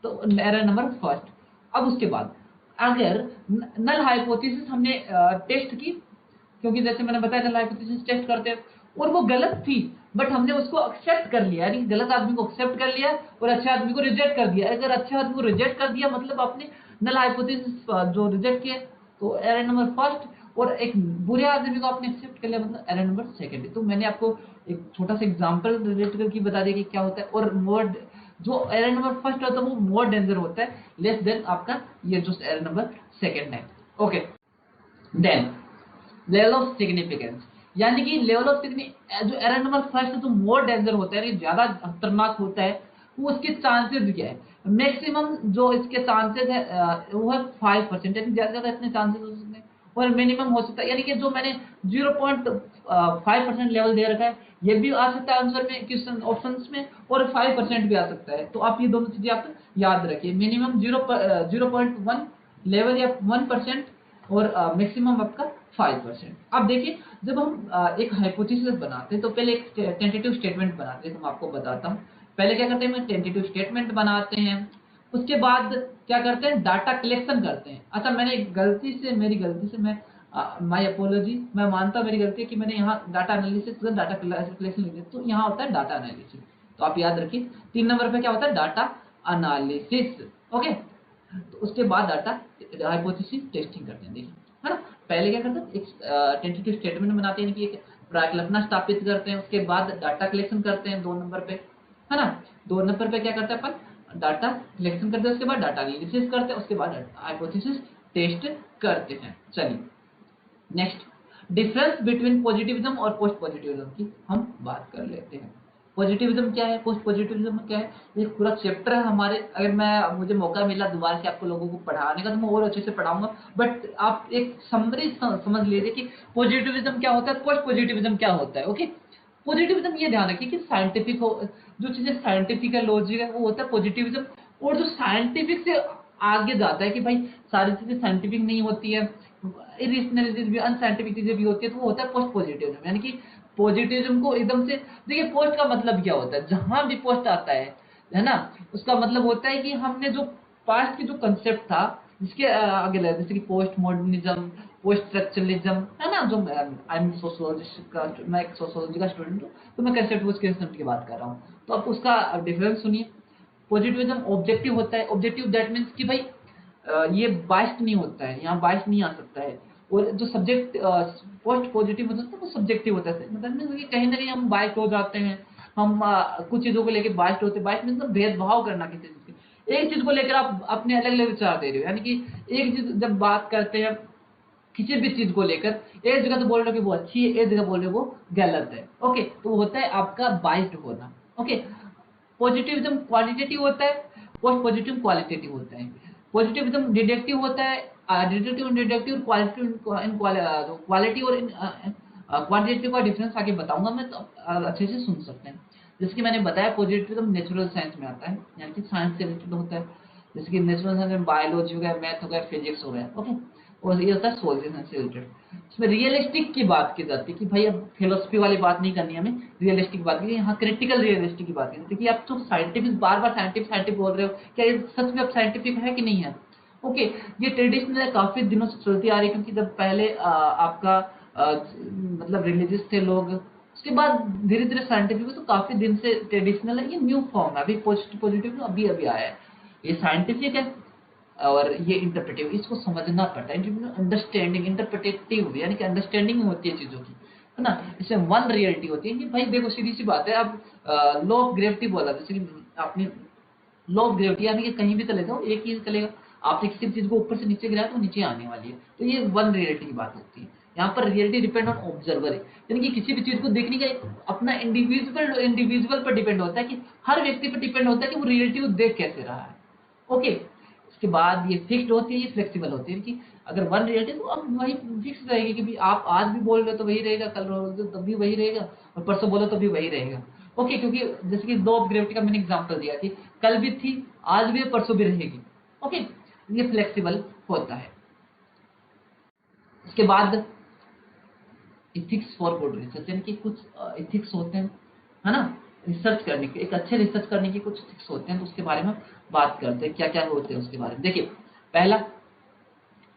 A: तो एरर नंबर फर्स्ट। अब उसके बाद अगर नल हाइपोथेसिस हमने टेस्ट की, क्योंकि जैसे मैंने बताया नल हाइपोथेसिस टेस्ट करते हैं और वो गलत थी बट हमने उसको एक्सेप्ट कर लिया, यानी गलत आदमी को एक्सेप्ट कर लिया और अच्छे आदमी को रिजेक्ट कर दिया। अगर अच्छे आदमी को रिजेक्ट कर दिया मतलब आपने नल हाइपोथेसिस जो रिजेक्ट किया, तो एरर नंबर फर्स्ट। और एक बुरे आदमी को आपने एक्सेप्ट कर लिया मतलब एरर नंबर सेकंड। तो मैंने आपको एक छोटा सा एग्जांपल रिलेट करके बता दिया कि क्या होता है। और मोर जो एरर नंबर फर्स्ट होता है वो मोर डेंजर होता है लेस देन आपका ये जो एरर नंबर सेकंड है। Okay, then level of significance, यानी कि लेवल ऑफ जो एरर नंबर फर्स्ट जो मोर डेंजर होता है, ज्यादा खतरनाक होता है, वो उसके चांसेस क्या है, मैक्सिमम जो इसके चांसेस है वो है 5%, यानी ज्यादा ज्यादा इतने चांसेस हो सकते हैं, और मिनिमम हो सकता है, यानी कि जो मैंने 0.5% लेवल दे रखा है, ये भी आ सकता है आंसर में, क्वेश्चन ऑप्शंस में, और 5% भी आ सकता है। तो आप ये दोनों चीजें आप याद रखिए, मिनिमम 0.1 लेवल या 1%, और मैक्सिमम आपका 5%। अब देखिए, जब हम एक हाइपोथेसिस बनाते हैं तो पहले एक टेंटेटिव स्टेटमेंट बनाते हैं, तो मैं आपको बताता हूँ। पहले क्या करते हैं, मैं टेंटेटिव स्टेटमेंट बनाते हैं, उसके बाद क्या करते हैं, डाटा कलेक्शन करते हैं। अच्छा, मेरी गलती से मैं माय अपोलॉजी, मैं मानता हूँ मेरी गलती है कि मैंने यहाँ डाटा एनालिसिस डाटा कलेक्शन लिख दिया, तो यहाँ होता है डाटा एनालिसिस। तो आप याद रखिए 3 नंबर पे क्या होता है, डाटा एनालिसिस। ओके, तो उसके बाद डाटा हाइपोथेसिस टेस्टिंग करते हैं। देखिए, है ना, पहले क्या करते हैं, एक टेंटेटिव स्टेटमेंट बनाते हैं, कि एक प्राकल्पना स्थापित करते हैं, उसके बाद डाटा कलेक्शन करते हैं 2 नंबर पे, है ना। 2 नंबर पे क्या करते हैं अपन, डाटा कलेक्शन करते हैं, उसके बाद डाटा एनालिसिस करते हैं, उसके बाद हाइपोथेसिस टेस्ट करते हैं। चलिए नेक्स्ट, डिफरेंस बिटवीन पॉजिटिविज्म और पोस्ट पॉजिटिविज्म की हम बात कर लेते हैं। पॉजिटिविज्म क्या है, पोस्ट पॉजिटिविज्म क्या है, ये पूरा चैप्टर है हमारे। अगर मैं मुझे मौका मिला दोबारा से आपको लोगों को पढ़ाने का, तो मैं और अच्छे से पढ़ाऊंगा, बट आप एक समरी समझ लीजिए कि पॉजिटिविज्म क्या होता है, पोस्ट पॉजिटिविज्म क्या होता है। ओके, पॉजिटिविज्म ये ध्यान रखिए कि साइंटिफिक हो, जो चीजें साइंटिफिक है, लॉजिक है, वो होता है पॉजिटिविज्म। और जो साइंटिफिक से आगे जाता है कि भाई सारी चीजें साइंटिफिक नहीं होती है, इरेशनल चीज भी, अनसाइंटिफिक चीजें भी होती है, तो वो होता है पोस्ट पॉजिटिविज्म। यानी कि पॉजिटिविज्म को एकदम से देखिए, पोस्ट का मतलब क्या होता है, जहां भी पोस्ट आता है ना, उसका मतलब होता है कि हमने जो पास्ट की जो कंसेप्ट था, जिसके आगे लगा, जैसे कि पोस्ट मॉडर्निज्म, पोस्ट स्ट्रक्चरलिज्म, है ना, जो आई एम सोशियोलॉजिस्ट का, मैं एक सोशियोलॉजी का स्टूडेंट हूँ, तो मैं कंसेप्ट उसके कंसेप्ट की बात कर रहा हूँ। तो आप उसका डिफरेंस सुनिए। पॉजिटिविज्म ऑब्जेक्टिव होता है, ऑब्जेक्टिव दैट मीन्स कि भाई ये बाइस्ड नहीं होता है, यहाँ बाइस्ड नहीं आ सकता है। और जो सब्जेक्ट पोस्ट पॉजिटिव होता है वो सब्जेक्टिव होता है, मतलब कहीं ना कहीं हम बाइस्ड हो जाते हैं, हम कुछ चीजों को लेकर बाइस्ड होते हैं। बाइस्ड मीन्स भेदभाव करना किसी चीज की, एक चीज को लेकर आप अपने अलग अलग विचार दे रहे हो, यानी कि एक चीज जब बात करते हैं किसी भी चीज को लेकर, एक जगह तो बोल रहे हो कि वो अच्छी है, एक जगह बोल रहे हो वो गलत है। ओके, तो वो होता है आपका बाइस्ड होना। ओके, पॉजिटिविज्म क्वालिटेटिव होता है, पोस्ट पॉजिटिव क्वालिटेटिव होता है। पॉजिटिविज्म डिडक्टिव होता है, डिडक्टिव एंड डिडक्टिव, क्वालिटी और क्वांटिटेटिव का डिफरेंस आगे बताऊंगा मैं, तो अच्छे से सुन सकते हैं। जैसे कि मैंने बताया, पॉजिटिविज्म नेचुरल साइंस में आता है, यानी कि साइंस से रिलेटेड होता है, जैसे कि नेचुरल साइंस में बायोलॉजी हो गया, मैथ हो गया, फिजिक्स हो गया। ओके, और ये होता है सोशल साइंस से रिलेटेड। इसमें रियलिस्टिक की बात की जाती है कि भाई अब फिलोसफी वाली बात नहीं करनी है हमें, रियलिस्टिक बात की, यहाँ क्रिटिकल रियलिस्टिक की बात की जाती है कि आप तो साइंटिफिक बार बार साइंटिफिक साइंटिफिक बोल रहे हो, क्या ये सच में अब साइंटिफिक है कि नहीं है। ओके, ये ट्रेडिशनल है, काफी दिनों से चलती आ रही है, क्योंकि जब पहले आपका मतलब रिलीजियस थे लोग, उसके बाद धीरे धीरे साइंटिफिक, तो काफी दिन से ट्रेडिशनल है, ये न्यू फॉर्म है, अभी पॉजिटिव अभी अभी आया है। ये साइंटिफिक है और ये इंटरप्रेटिव, इसको समझना पड़ता है। अंडरस्टैंडिंग, इंटरप्रेटेटिव यानी कि अंडरस्टैंडिंग होती है चीजों की, है ना। इसमें वन रियलिटी होती है कि भाई देखो, सीधी सी बात है, अब लॉ ऑफ ग्रेविटी बोला, जैसे कि आपने लॉ ऑफ ग्रेविटी, यानी कि कहीं भी चले जाओ एक ही चलेगा, आपने किसी चीज को ऊपर से नीचे गिराया तो नीचे आने वाली है, तो ये वन रियलिटी की बात होती है। यहाँ पर रियलिटी डिपेंड ऑन ऑब्जर्वर है, यानी कि किसी भी चीज को देखने का एक अपना इंडिविजुअल पर डिपेंड होता है, कि हर व्यक्ति पर डिपेंड होता है कि वो रियलिटी को देख कैसे रहा है। ओके, इसके बाद ये फिक्स्ड होती है, ये फ्लेक्सिबल होती है, कि अगर वन रियलिटी तो अब वही फिक्स रहेगी, कि भी आप आज भी बोल रहे हो तो वही रहेगा, कल बोल तब भी वही रहेगा, और परसों बोलो तो भी वही रहेगा। ओके, क्योंकि जैसे कि लॉ ऑफ ग्रेविटी का मैंने एग्जांपल दिया कि कल भी थी, आज भी, परसों भी रहेगी। ओके, ये फ्लेक्सिबल होता है। इसके बाद इथिक्स फॉर गुड रिसर्च, यानी कि कुछ इथिक्स होते हैं, है ना, रिसर्च करने के, एक अच्छे रिसर्च करने के कुछ इथिक्स होते हैं, तो उसके बारे में बात करते हैं, क्या क्या होते हैं उसके बारे में। देखिए, पहला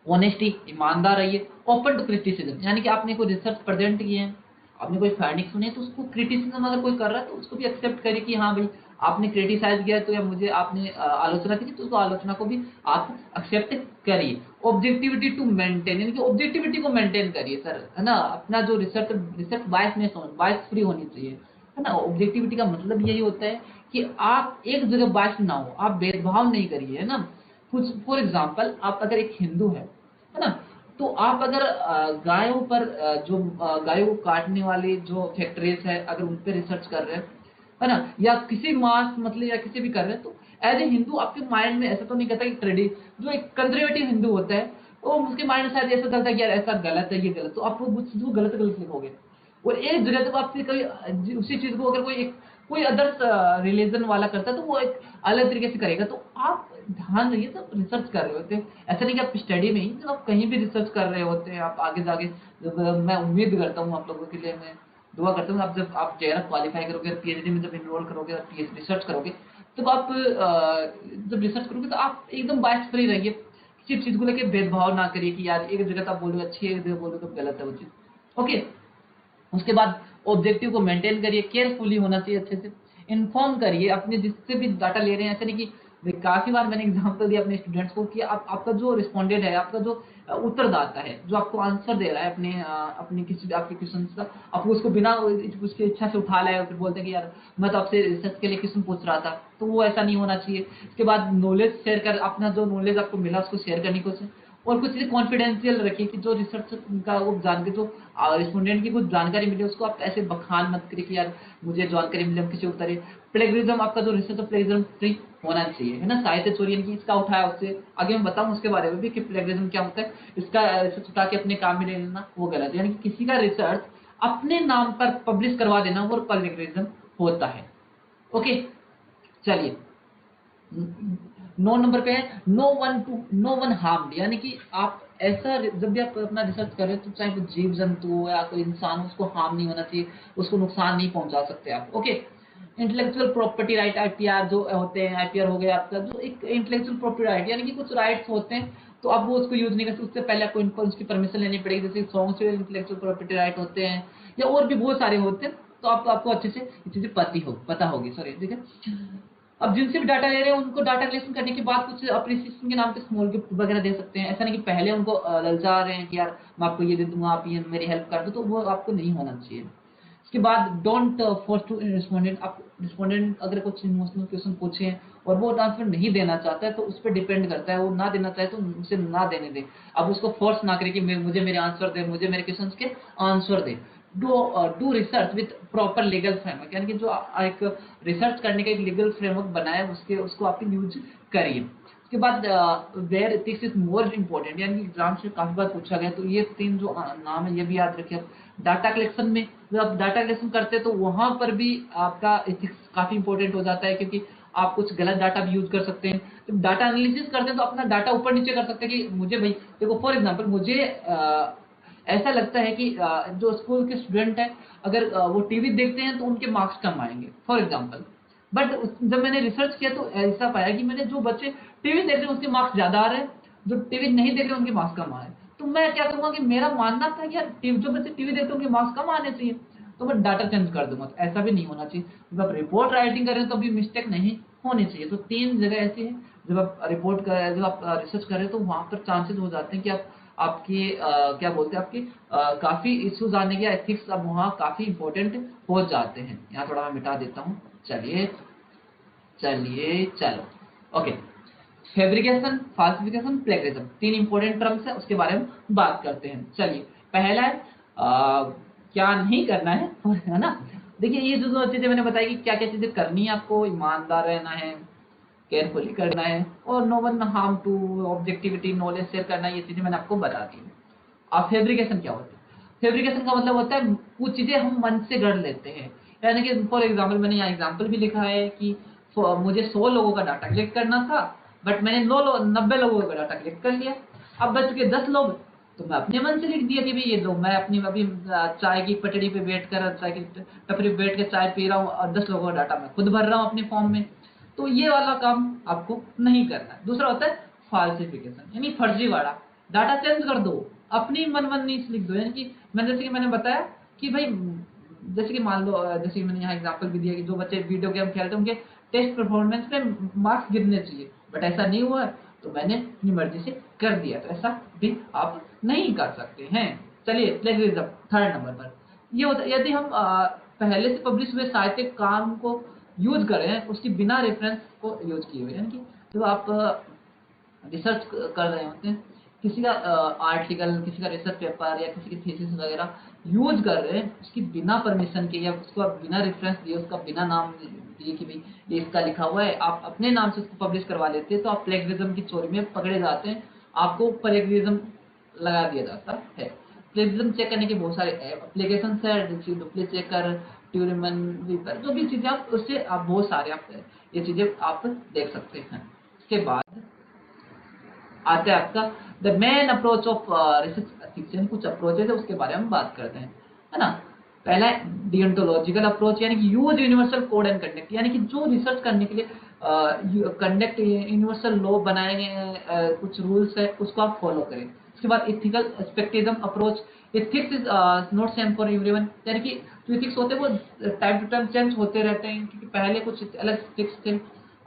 A: ऑनेस्टी, ईमानदार रहिए। ओपन टू क्रिटिसिज्म, यानी कि आपने कोई रिसर्च प्रेजेंट किए हैं, आपने कोई फाइंडिंग सुनी है, तो उसको क्रिटिसिज्म अगर कोई कर रहा है तो उसको भी एक्सेप्ट करिए कि हाँ भाई आपने क्रिटिसाइज किया, तो या मुझे आपने आलोचना की, तो उसको आलोचना को भी आप एक्सेप्ट करिए। ऑब्जेक्टिविटी टू मेंटेन, यानी कि ऑब्जेक्टिविटी को मेंटेन करिए सर, है ना। अपना जो रिसर्च बायस नहीं, बायस फ्री होनी चाहिए, है ना। ऑब्जेक्टिविटी का मतलब यही होता है कि आप एक जगह बायस ना हो, आप भेदभाव नहीं करिए, है ना। कुछ फॉर एग्जाम्पल, आप अगर एक हिंदू है ना, तो आप अगर गायों पर जो गायों को काटने वाली जो फैक्ट्रीज है अगर उन पे रिसर्च कर रहे हैं, है ना, या किसी मांस मतलब या किसी भी कर रहे हैं, तो एज ए हिंदू आपके माइंड में ऐसा तो नहीं कहता कि ट्रेडिशन, जो एक कंजर्वेटिव हिंदू होता है वो उसके माइंड में शायद ऐसा चलता है कि यार ऐसा गलत है, ये गलत, तो आप वो चीज को गलत गलत लिखोगे। और एक जगह जब आपसे कभी उसी चीज को अगर कोई अदर रिलीजन वाला करता है तो वो एक अलग तरीके से करेगा। तो आप ध्यान रखिए, सब रिसर्च कर रहे होते हैं, ऐसा नहीं कि आप स्टडी में ही, जब आप कहीं भी रिसर्च कर रहे होते हैं आप आगे जाके, जब मैं उम्मीद करता हूँ आप लोगों के लिए, मैं दुआ करता हूँ, आप जब आप जेआरएफ क्वालिफाई करोगे, पीएचडी में जब इनरोल करोगे और पीएचडी रिसर्च करोगे, तब आप जब रिसर्च करोगे तो आप एकदम बायस फ्री रहिए, किसी चीज को लेके भेदभाव ना करिए कि यार एक जगह तो आप बोलोगे अच्छी है, एक जगह बोलोगे तो गलत है वो चीज। ओके, उसके बाद ऑब्जेक्टिव को मेंटेन करिए, केयरफुली होना चाहिए, अच्छे से इन्फॉर्म करिए अपने जिससे भी डाटा ले रहे हैं। ऐसा नहीं कि काफी बार मैंने एग्जांपल दिया अपने स्टूडेंट्स को कि आपका जो रिस्पोंडेंट है, आपका जो उत्तरदाता है, जो आपको आंसर दे रहा है अपने किसी आपके क्वेश्चन का, आप उसको बिना उसकी इच्छा से उठा लाए और फिर बोलते हैं कि यार मैं तो आपसे रिसर्च के लिए क्वेश्चन पूछ रहा था, तो वो ऐसा नहीं होना चाहिए। इसके बाद नॉलेज शेयर कर, अपना जो नॉलेज आपको मिला उसको शेयर करने की कोशिश, और कुछ चीजें कॉन्फिडेंशियल रखिए कि जो रिसर्च का वो जान के जो रिस्पोंडेंट की कुछ जानकारी मिले उसको आप ऐसे बखान मत करिए कि यार मुझे जानकारी मिले हम किसी को बताइए। प्लेगरिज्म, आपका जो रिसर्च प्लेगरिज्म फ्री होना चाहिए, है ना, साहित्य चोरी की इसका उठाया उससे आगे मैं बताऊं उसके बारे में भी कि प्लेगरिज्म क्या होता है, इसका रिसर्च उठा के अपने काम में ले लेना वो गलत है। यानी कि किसी का रिसर्च अपने नाम पर पब्लिश करवा देना वो प्लेगरिज्म होता है। ओके, चलिए 9 नंबर पे है नो वन हार्म्ड, यानी कि आप ऐसा जब भी आप अपना रिसर्च कर रहे हो तो चाहे वो जीव जंतु हो या कोई इंसान हो, उसको हार्म नहीं होना चाहिए, उसको नुकसान नहीं पहुंचा सकते आप। Okay, intellectual property right, IPR जो होते हैं, आईपीआर हो गया आपका जो एक इंटेलेक्चुअल प्रॉपर्टी राइट, यानी कि कुछ राइट्स होते हैं तो आप वो उसको यूज नहीं कर सकते, उससे पहले आपको उसकी परमिशन लेनी पड़ेगी। जैसे सॉन्ग्स में इंटेलेक्चुअल प्रॉपर्टी राइट होते हैं या और भी बहुत सारे होते हैं, तो आपको अच्छे से ये चीजें पता होगी, सॉरी, ठीक है। अब जिनसे भी डाटा ले रहे हैं उनको डाटा कलेक्शन करने के बाद कुछ अप्रिसिएशन के नाम पे स्मॉल गिफ्ट वगैरह दे सकते हैं। ऐसा नहीं कि पहले उनको ललचा रहे हैं कि यार मैं आपको ये दे दूंगा, आप ये मेरी हेल्प कर दो, तो वो आपको नहीं होना चाहिए। इसके बाद डोंट फोर्स टू रिस्पोंडेंट, आप रिस्पोंडेंट अगर कुछ इमोशनल क्वेश्चन पूछे और वो आंसर नहीं देना चाहता है तो उस पर डिपेंड करता है, वो ना देना चाहे तो उसे ना देने दे। अब उसको फोर्स ना करे कि मुझे मेरे आंसर दे, मुझे मेरे क्वेश्चन के answer they. Do research with proper legal framework, यानी कि जो एक रिसर्च करने का एक लीगल फ्रेमवर्क बनाया उसको आप यूज करिए। उसके बाद where ethics is more important, यानी कि एग्जाम से काफी बार पूछा गया, तो ये 3 जो नाम है ये भी याद रखिए। डाटा कलेक्शन में जब आप डाटा कलेक्शन करते हैं तो वहां पर भी आपका एथिक्स काफी इंपॉर्टेंट हो जाता है, क्योंकि आप कुछ गलत डाटा भी यूज कर सकते हैं। जब डाटा एनालिसिस करते हैं तो अपना डाटा ऊपर नीचे कर सकते हैं कि मुझे भाई देखो, फॉर एग्जाम्पल मुझे ऐसा लगता है कि जो स्कूल के स्टूडेंट है अगर वो टीवी देखते हैं तो उनके मार्क्स कम आएंगे, फॉर एग्जाम्पल। बट जब मैंने रिसर्च किया तो ऐसा पाया कि मैंने जो बच्चे टीवी देख रहे हैं उसके मार्क्स ज्यादा आ रहे हैं, जो टीवी नहीं देख रहे उनके मार्क्स कम आ रहे हैं। तो मैं क्या करूंगा कि मेरा मानना था कि यार जो बच्चे टीवी देखते हैं उनके मार्क्स कम आने चाहिए, तो मैं डाटा चेंज कर दूंगा। तो ऐसा भी नहीं होना चाहिए। जब आप रिपोर्ट राइटिंग कर रहे हैं तो भी मिस्टेक नहीं होनी चाहिए। तो 3 जगह ऐसी है जब आप रिपोर्ट कर जब आप रिसर्च कर रहे हैं तो वहां पर चांसेस हो जाते हैं कि आपके क्या बोलते हैं आपके काफी इश्यूज आने के, एथिक्स अब वहाँ काफी इंपॉर्टेंट हो जाते हैं। यहाँ थोड़ा मैं मिटा देता हूँ। चलिए चलो, okay. Fabrication, फाल्सिफिकेशन, plagiarism, 3 important terms है, उसके बारे में बात करते हैं। चलिए, पहला है क्या नहीं करना है ना। देखिए ये जो चीजें मैंने बताई कि क्या क्या चीजें करनी है, आपको ईमानदार रहना है, केयरफुली करना है, और no one harm to, objectivity, knowledge share करना, ये चीजें मैंने आपको बता दी। अब फैब्रिकेशन क्या होता है? फैब्रिकेशन का मतलब होता है कुछ चीजें हम मन से गढ़ लेते हैं। यानी कि फॉर एग्जाम्पल, मैंने यहाँ एग्जाम्पल भी लिखा है कि मुझे 100 लोगों का डाटा कलेक्ट करना था, बट मैंने 90 लोगों का डाटा कलेक्ट कर लिया। अब बच के 10 लोग, तो मैं अपने मन से लिख दिया कि भाई ये दो, मैं अपनी अभी चाय की पटड़ी पे बैठ कर, चाय की टपरी पे बैठ कर चाय पी रहा हूँ और 10 लोगों का डाटा मैं खुद भर रहा हूँ अपने फॉर्म में। तो ये वाला काम आपको नहीं करना है। दूसरा होता है फाल्सिफिकेशन, यानी फर्जीवाड़ा। डाटा चेंज कर दो, अपनी मनमानी से लिख दो। यानी कि जैसे कि मैंने बताया कि भाई जैसे कि मान लो, जैसे कि मैंने यहाँ एग्जांपल भी दिया कि जो बच्चे वीडियो गेम खेलते हैं उनके टेस्ट परफॉर्मेंस पे मार्क्स गिरने चाहिए, बट ऐसा नहीं हुआ, तो मैंने अपनी मर्जी से कर दिया। तो ऐसा भी आप नहीं कर सकते हैं। चलिए, प्लेगरिज्म 3rd नंबर पर ये होता है यदि हम पहले से पब्लिश हुए साहित्यिक काम को यूज करें, उसकी बिना रेफरेंस को यूज किए हुए। यानी कि जो आप रिसर्च कर रहे होते हैं किसी का आर्टिकल, किसी का रिसर्च पेपर या किसी की थीसिस वगैरह यूज कर रहे हैं, उसकी बिना परमिशन के या उसको बिना रेफरेंस दिए, उसका बिना नाम दिए कि भाई ये इसका लिखा हुआ है, आप अपने नाम से उसको पब्लिश करवा लेते हैं, तो आप प्लेगरिज्म की चोरी में पकड़े जाते हैं, आपको प्लेगरिज्म लगा दिया जाता है। प्लेगरिज्म चेक करने के बहुत सारे एप्लीकेशन है, डुप्लीकेट चेकर, ट्यूरिमन वीपर, जो भी चीजें आप उससे आप बहुत सारे आप ये चीजें आप देख सकते हैं। इसके बाद आता है आपका the main approach of research ethics, कुछ अप्रोचेज है उसके बारे में बात करते हैं, है ना। पहला है डियोंटोलॉजिकल अप्रोच, यानी कि use universal code and conduct, यानी कि जो रिसर्च करने के लिए कंडक्ट यूनिवर्सल लॉ बनाए गए हैं, कुछ रूल्स है, उसको आप फॉलो करें। उसके बाद इथिकल एक्सपेक्टिज्म approach, ethics is not same for everyone, यानी कि जो एथिक्स होते हैं वो टाइम टू टाइम चेंज होते रहते हैं, क्योंकि पहले कुछ अलग एथिक्स थे,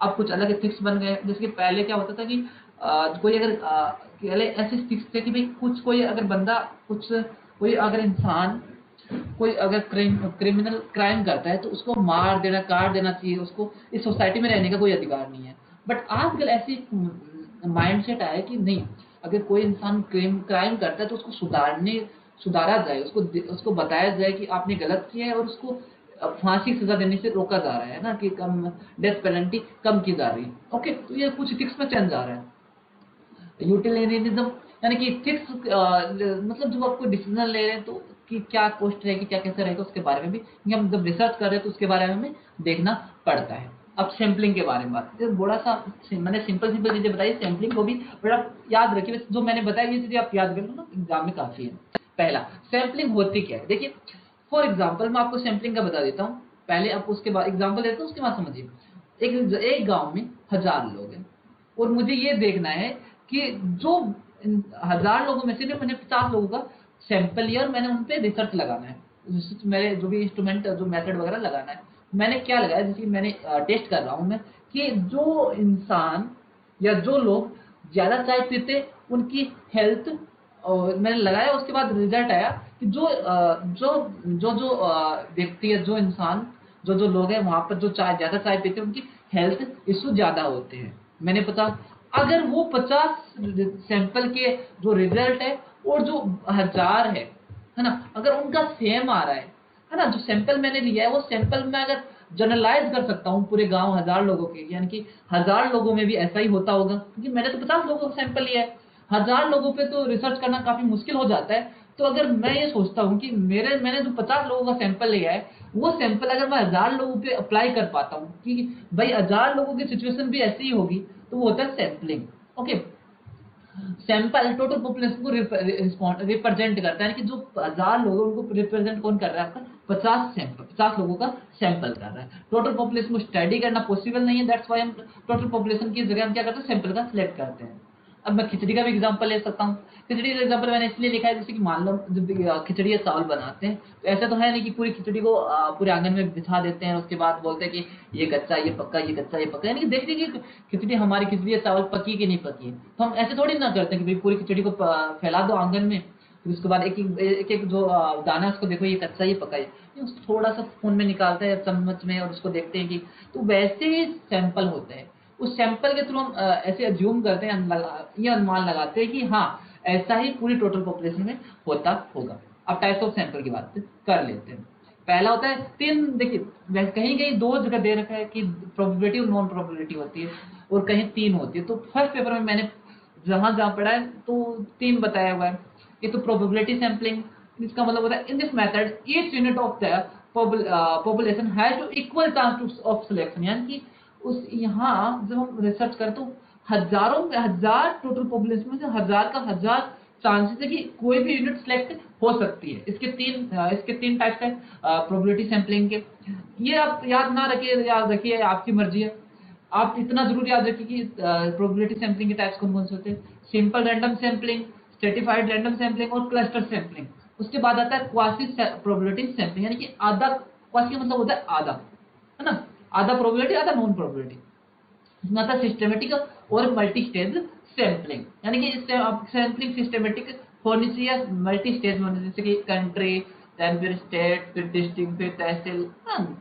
A: अब कुछ अलग एथिक्स बन गए। जैसे कि पहले क्या होता था कि कोई अगर पहले ऐसे एथिक्स थे कि भाई कुछ कोई अगर बंदा कुछ कोई अगर इंसान कोई अगर क्रिमिनल क्राइम करता है तो उसको मार देना, काट देना चाहिए, उसको इस सोसाइटी में रहने का कोई अधिकार नहीं है। बट आजकल ऐसी माइंडसेट आया कि नहीं, अगर कोई इंसान क्राइम करता है तो उसको सुधारा जाए, उसको बताया जाए कि आपने गलत किया है, और उसको फांसी की सजा देने से रोका जा रहा है ना, कि कम डेथ पेनल्टी कम की जा रही है। ओके, तो ये कुछ एथिक्स में चेंज आ रहा है। यूटिलिटेरियनिज्म, यानी कि फिक्स मतलब जो आपको डिसीजन ले रहे हैं तो कि क्या कॉस्ट रहेगी, क्या कैसे रहेगा, उसके बारे में भी, क्योंकि हम जब रिसर्च कर रहे हैं तो उसके बारे में हमें देखना पड़ता है। अब सैम्पलिंग के बारे में बात करते हैं। बड़ा सा मैंने सिंपल सिंपल चीजें बताई, सैम्पलिंग को भी बड़ा याद रखिए, जो मैंने बताया ये चीजें आप याद कर लो ना, एग्जाम में काफी है। पहला, सैम्पलिंग होती क्या है, देखिए फॉर एग्जाम्पल मैं आपको सैम्पलिंग का बता देता हूँ, पहले आपको उसके बाद एग्जाम्पल देता हूँ, उसके बाद समझिए। एक गांव में 1000 लोग हैं, और मुझे ये देखना है कि जो 1000 लोगों में से मैंने 50 लोगों का सैंपल लिया और मैंने उन पे रिसर्च लगाना है, रिसर्च मेरे जो भी इंस्ट्रूमेंट जो मेथड वगैरह लगाना है। मैंने क्या लगाया, जैसे मैंने टेस्ट कर रहा हूँ मैं कि जो इंसान या जो लोग ज्यादा चाय पीते उनकी हेल्थ, और मैंने लगाया, उसके बाद रिजल्ट आया कि जो व्यक्ति या जो इंसान जो जो लोग हैं वहां पर जो चाय ज्यादा चाय पीते हैं उनकी हेल्थ इश्यू ज्यादा होते हैं। मैंने पता, अगर वो 50 सैंपल के जो रिजल्ट है और जो 1000 है ना, अगर उनका सेम आ रहा है ना, जो सैंपल मैंने लिया है वो सैंपल में अगर जनरलाइज कर सकता हूँ पूरे गांव 1000 लोगों के, यानी कि 1000 लोगों में भी ऐसा ही होता होगा, क्योंकि मैंने तो 50 लोगों का सैंपल लिया है, 1000 लोगों पे तो रिसर्च करना काफी मुश्किल हो जाता है। तो अगर मैं ये सोचता हूँ कि मैंने जो 50 लोगों का सैंपल लिया है, वो सैंपल अगर मैं 1000 लोगों पे अप्लाई कर पाता हूँ कि भाई 1000 लोगों की सिचुएशन भी ऐसी ही होगी, तो वो होता है sampling. Okay, sample total population को रिप्रेजेंट करता है, यानी कि जो 1000 लोग हैं उनको रिप्रेजेंट कौन कर रहा है, आपका 50 लोगों का सैंपल कर रहा है। टोटल पॉपुलेशन को स्टडी करना पॉसिबल नहीं है, दैट्स व्हाई हम टोटल पॉपुलेशन की जगह हम क्या करते हैं, सैंपल का सिलेक्ट करते हैं। अब मैं खिचड़ी का भी एग्जांपल ले सकता हूँ। खिचड़ी का एग्जांपल मैंने इसलिए लिखा है, जैसे कि मान लो जब खिचड़ी या चावल बनाते हैं तो ऐसा तो है नहीं कि पूरी खिचड़ी को पूरे आंगन में बिछा देते हैं, उसके बाद बोलते हैं कि ये कच्चा ये पक्का, ये कच्चा ये पक्का, यानी कि देखते हैं कि खिचड़ी हमारी खिचड़ी या चावल पकी कि नहीं पकी है। तो हम ऐसे थोड़ी ना करते हैं कि भाई पूरी खिचड़ी को फैला दो आंगन में, फिर उसके बाद एक जो दाना है उसको देखो ये कच्चा ये पका है, ये थोड़ा सा खून में निकालते हैं चम्मच में और उसको देखते हैं कि, तो वैसे ही सैंपल होते हैं। उस सैंपल के थ्रू हम ऐसे अज्यूम करते हैं, ये अनुमान लगाते हैं कि हाँ ऐसा ही पूरी टोटल पॉपुलेशन में होता होगा। अब टाइप्स ऑफ सैंपल की बात कर लेते हैं। पहला होता है तीन, देखिए कहीं कहीं दो जगह दे रखा है कि प्रोबेबिलिटी और नॉन प्रोबेबिलिटी होती है, और कहीं तीन होती है। तो फर्स्ट पेपर में मैंने जहां जहां पढ़ा है तो तीन बताया हुआ है। ये तो प्रोबेबिलिटी सैंपलिंग, इसका मतलब होता है in this method each unit of the population has to equal chance of selection, यानी कि उस यहाँ जब हम रिसर्च करें तो हजारों में 1000 टोटल पॉपुलेशन में से 1000 का 1000 चांसेस है कि कोई भी यूनिट सिलेक्ट हो सकती है। इसके तीन टाइप्स है प्रोबेबिलिटी सैंपलिंग के। ये आप याद रखिए आपकी मर्जी है। आप इतना जरूर याद रखिए कि प्रोबेबिलिटी सैंपलिंग के टाइप्स कौन कौन से होते हैं, simple random sampling, stratified random sampling और क्लस्टर सैंपलिंग। उसके बाद आता है क्वासी प्रोबेबिलिटी सैंपलिंग, यानी कि आधा, क्वासी मतलब होता है आधा, है ना, आधा प्रोबेबिलिटी आधा नॉन प्रोबेबिलिटी। इसमें आता है सिस्टमेटिक और मल्टी स्टेज सैंपलिंग, यानी कि सैंपलिंग सिस्टमेटिक होनी चाहिए, मल्टी स्टेज में होनी चाहिए, जैसे कि कंट्री, देन फिर स्टेट, फिर डिस्ट्रिक्ट, फिर तहसील,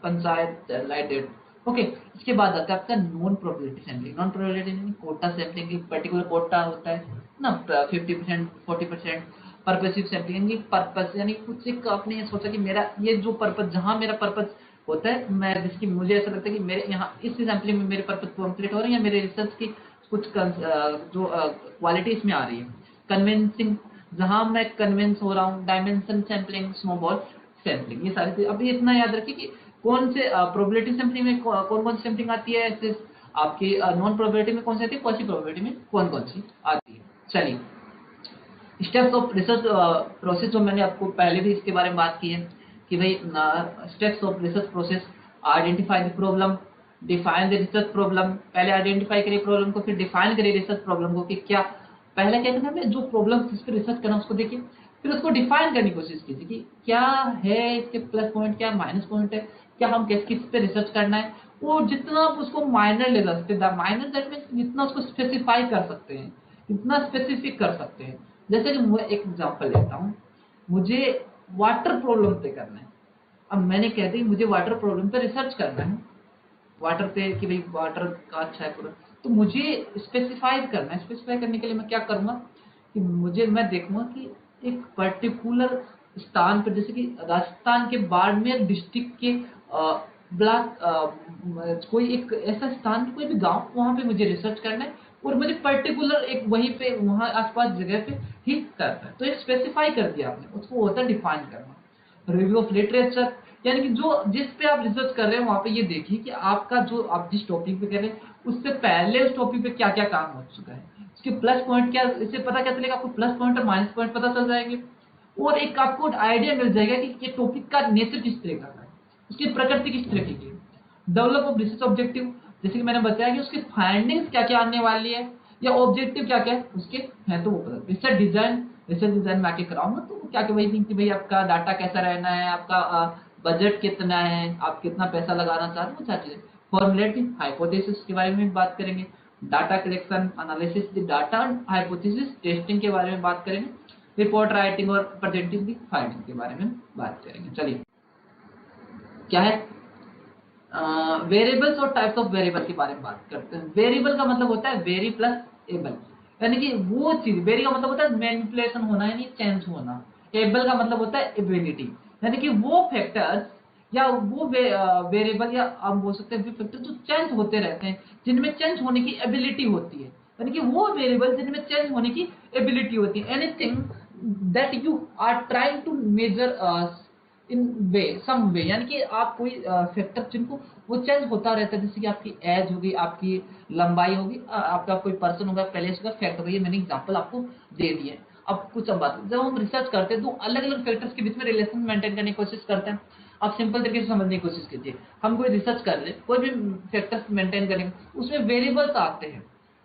A: पंचायत, लाइक दैट। ओके, इसके बाद आता है आपका non probability sampling. Non probability यानी कोटा सैंपलिंग, एक पर्टिकुलर कोटा होता है ना, 50%, 40%। पर्पसिव सैंपलिंग यानी पर्पस, यानी कुछ एक आपने ये सोचा कि मेरा ये जो पर्पस, जहां मेरा पर्पस होता है, मैं जिसकी मुझे ऐसा लगता है कि मेरे यहाँ इस सैंपलिंग में मेरे पर्पस कंप्लीट हो रहे हैं, या मेरे रिसर्च की कुछ जो क्वालिटी इसमें आ रही है। कन्विंसिंग, जहां मैं कन्विंस हो रहा हूँ। डायमेंशन सैंपलिंग, स्नोबॉल सैंपलिंग, ये सारी चीज। अभी इतना याद रखिए कि कौन से प्रोबेबिलिटी सैंपलिंग में कौन कौन सी सैंपलिंग आती है, आपकी नॉन प्रोबेबिलिटी में कौन सी आती है, क्वासी प्रोबेबिलिटी में कौन कौन सी आती है। चलिए, स्टेप्स ऑफ रिसर्च प्रोसेस, जो मैंने आपको पहले भी इसके बारे में बात की है कि भाई steps of research process. Identify the problem, define the research problem. पहले आइडेंटिफाई करिए प्रॉब्लम को, फिर डिफाइन करिए रिसर्च प्रॉब्लम को कि क्या, पहले क्या करना है, जो प्रॉब्लम जिस पर रिसर्च करना उसको देखिए, फिर उसको डिफाइन करने की कोशिश कीजिए कि क्या है इसके प्लस पॉइंट, क्या माइनस पॉइंट है, क्या हम किस किस पे रिसर्च करना है। और जितना आप उसको माइनर ले सकते हैं, माइनर दैट मीन्स जितना उसको स्पेसिफाई कर सकते हैं, इतना स्पेसिफिक कर सकते हैं। जैसे कि मैं एक एग्जांपल लेता हूँ, मुझे वाटर प्रॉब्लम पे करना है। अब मैंने कह दी मुझे वाटर प्रॉब्लम पे रिसर्च करना है, वाटर पे कि भाई वाटर का अच्छा है पूरा, तो मुझे स्पेसिफाई करना है। स्पेसिफाई करने के लिए मैं क्या करूंगा कि मैं देखूंगा कि एक पर्टिकुलर स्थान पर, जैसे कि राजस्थान के बाड़मेर डिस्ट्रिक्ट के ब्लॉक, कोई एक ऐसा स्थान, कोई भी गांव, वहां पे मुझे रिसर्च करना है, और मुझे पर्टिकुलर एक वहीं पे वहां आसपास जगह पे ही करना है। तो एक स्पेसिफाई कर दिया आपने, उसको होता है डिफाइन करना। रिव्यू ऑफ लिटरेचर, यानी कि जो जिस पे आप रिसर्च कर रहे हैं वहां पे ये देखिए कि आपका जो आप जिस टॉपिक पे कर रहे हैं उससे पहले उस टॉपिक पे क्या क्या काम हो चुका है, उसके प्लस पॉइंट क्या, इससे पता क्या चलेगा आपको, प्लस पॉइंट और माइनस पॉइंट पता चल जाएंगे, और एक आपको आइडिया मिल जाएगा कि ये टॉपिक का नेचर किस तरह का है, उसकी प्रकृति किस तरह की है। डेवलप ऑफ रिसर्च ऑब्जेक्टिव, जैसे कि मैंने बताया कि उसकी फाइंडिंग्स क्या क्या आने वाली है, या ऑब्जेक्टिव क्या क्या है उसके हैं, तो वो पता। रिसर्च डिजाइन, रिसर्च डिजाइन में आके कराऊंगा तो क्या क्या वही कि भाई आपका डाटा कैसा रहना है, आपका बजट कितना है, आप कितना पैसा लगाना चाहते हैं, वो सारी चीजें। फॉर्मुलेटिंग हाइपोथेसिस के बारे में बात करेंगे। Data collection, analysis the data, hypothesis testing के बारे में बात करेंगे। रिपोर्ट राइटिंग और प्रेजेंटिंग दी फाइंडिंग के बारे में बात करेंगे। चलिए, क्या है वेरिएबल्स और टाइप्स ऑफ वेरिएबल के बारे में बात करते हैं। वेरिएबल का मतलब होता है वेरी प्लस एबल, यानी कि वो चीज, वेरी का मतलब होता है मैनिपुलेशन होना, यानी चेंज होना। एबल का मतलब होता है एबिलिटी, यानी कि वो फैक्टर्स या वो वेरिएबल, या आप बोल सकते हैं फैक्टर जो चेंज होते रहते हैं, जिनमें चेंज होने की एबिलिटी होती है, यानी कि वो वेरिएबल जिनमें चेंज होने की एबिलिटी होती है। Anything that you are trying to measure in way, some way, यानी कि आप कोई फैक्टर जिनको वो चेंज होता रहता है, जैसे कि आपकी एज होगी, आपकी लंबाई होगी, आपका कोई पर्सन होगा, पैलेस होगा, फैक्ट होगा। ये मैंने एग्जांपल आपको दे दिए। अब कुछ बात, जब हम रिसर्च करते हैं तो अलग अलग फैक्टर्स के बीच में रिलेशन मेंटेन करने की कोशिश करते हैं। आप सिंपल तरीके से समझने की कोशिश कीजिए, हम कोई रिसर्च कर रहे हैं, कोई भी फैक्टर्स मेंटेन करेंगे, उसमें वेरिएबल्स आते हैं,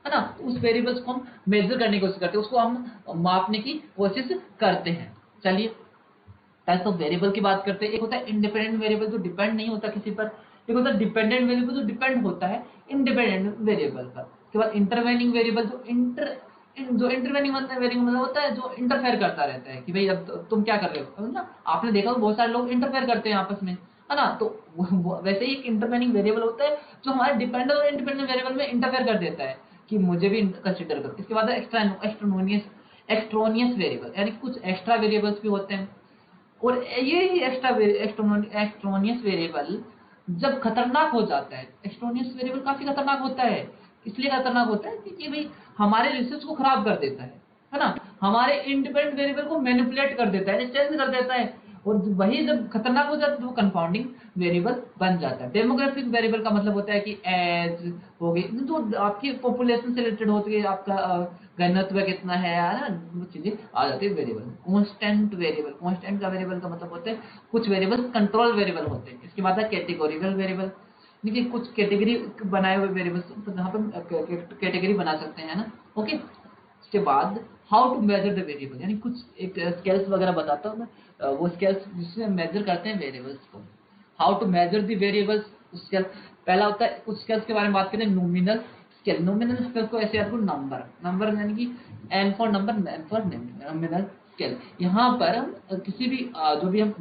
A: है ना, तो उस वेरिएबल्स को हम मेजर करने की कोशिश करते हैं, उसको हम मापने की कोशिश करते हैं। चलिए, टाइप्स ऑफ वेरिएबल की बात करते हैं। एक होता है इंडिपेंडेंट वेरिएबल जो डिपेंड नहीं होता किसी पर, एक होता है डिपेंडेंट वेरिएबल जो डिपेंड होता है इंडिपेंडेंट वेरिएबल पर। उसके बाद इंटरवेनिंग वेरिएबल, जो इंटरवेनिंग वेरिएबल मतलब होता है जो इंटरफेयर करता रहता है कि भाई अब तुम क्या कर रहे हो ना। आपने देखा बहुत सारे लोग इंटरफेयर करते हैं आपस में, है ना, तो वैसे ही एक इंटरवेनिंग वेरिएबल होता है जो हमारे डिपेंडेंट और इंडिपेंडेंट वेरिएबल में इंटरफेयर कर देता है कि मुझे भी कंसिडर करो। इसके बाद एक्स्ट्रोनियस वेरिएबल, यानी कुछ एक्स्ट्रा वेरिएबल्स भी होते हैं, और ये ही एक्स्ट्रोनियस वेरिएबल जब खतरनाक हो जाता है, एक्स्ट्रोनियस वेरिएबल काफी खतरनाक होता है। इसलिए खतरनाक होता है क्योंकि भाई हमारे रिसर्च को खराब कर देता है ना, हमारे इंडिपेंडेंट वेरिएबल को मैनिपुलेट कर देता है, चेंज कर देता है, और वही जब खतरनाक हो जाता है तो वो कंपाउंडिंग वेरिएबल बन जाता है। डेमोग्राफिक वेरिएबल का मतलब होता है कि एज हो गई, जो आपकी पॉपुलेशन से रिलेटेड होती है, आपका घनत्व कितना है ना, वो चीजें आ जाती है वेरिएबल। कांस्टेंट वेरिएबल, कांस्टेंट का वेरिएबल का मतलब होता है कुछ वेरिएबल कंट्रोल वेरिएबल होते हैं। इसके बाद है कैटेगोरिकल वेरिएबल, देखिए कुछ कैटेगरी बनाए हुए वेरिएबल्स, तो जहाँ पे कैटेगरी बना सकते हैं ना। ओके, उसके बाद how to measure the variable, यानी कुछ एक स्केल्स वगैरह बताता हूँ मैं, वो स्केल्स जिससे मेजर करते हैं वेरिएबल्स को। How to measure the variables scale, पहला होता है कुछ स्केल्स के बारे में बात करें, नॉमिनल स्केल। नॉमिनल स्केल को ऐसे याद करो, नंबर, नंबर यानी कि N for number, N for nominal scale. यहाँ पर हम किसी भी जो भी हम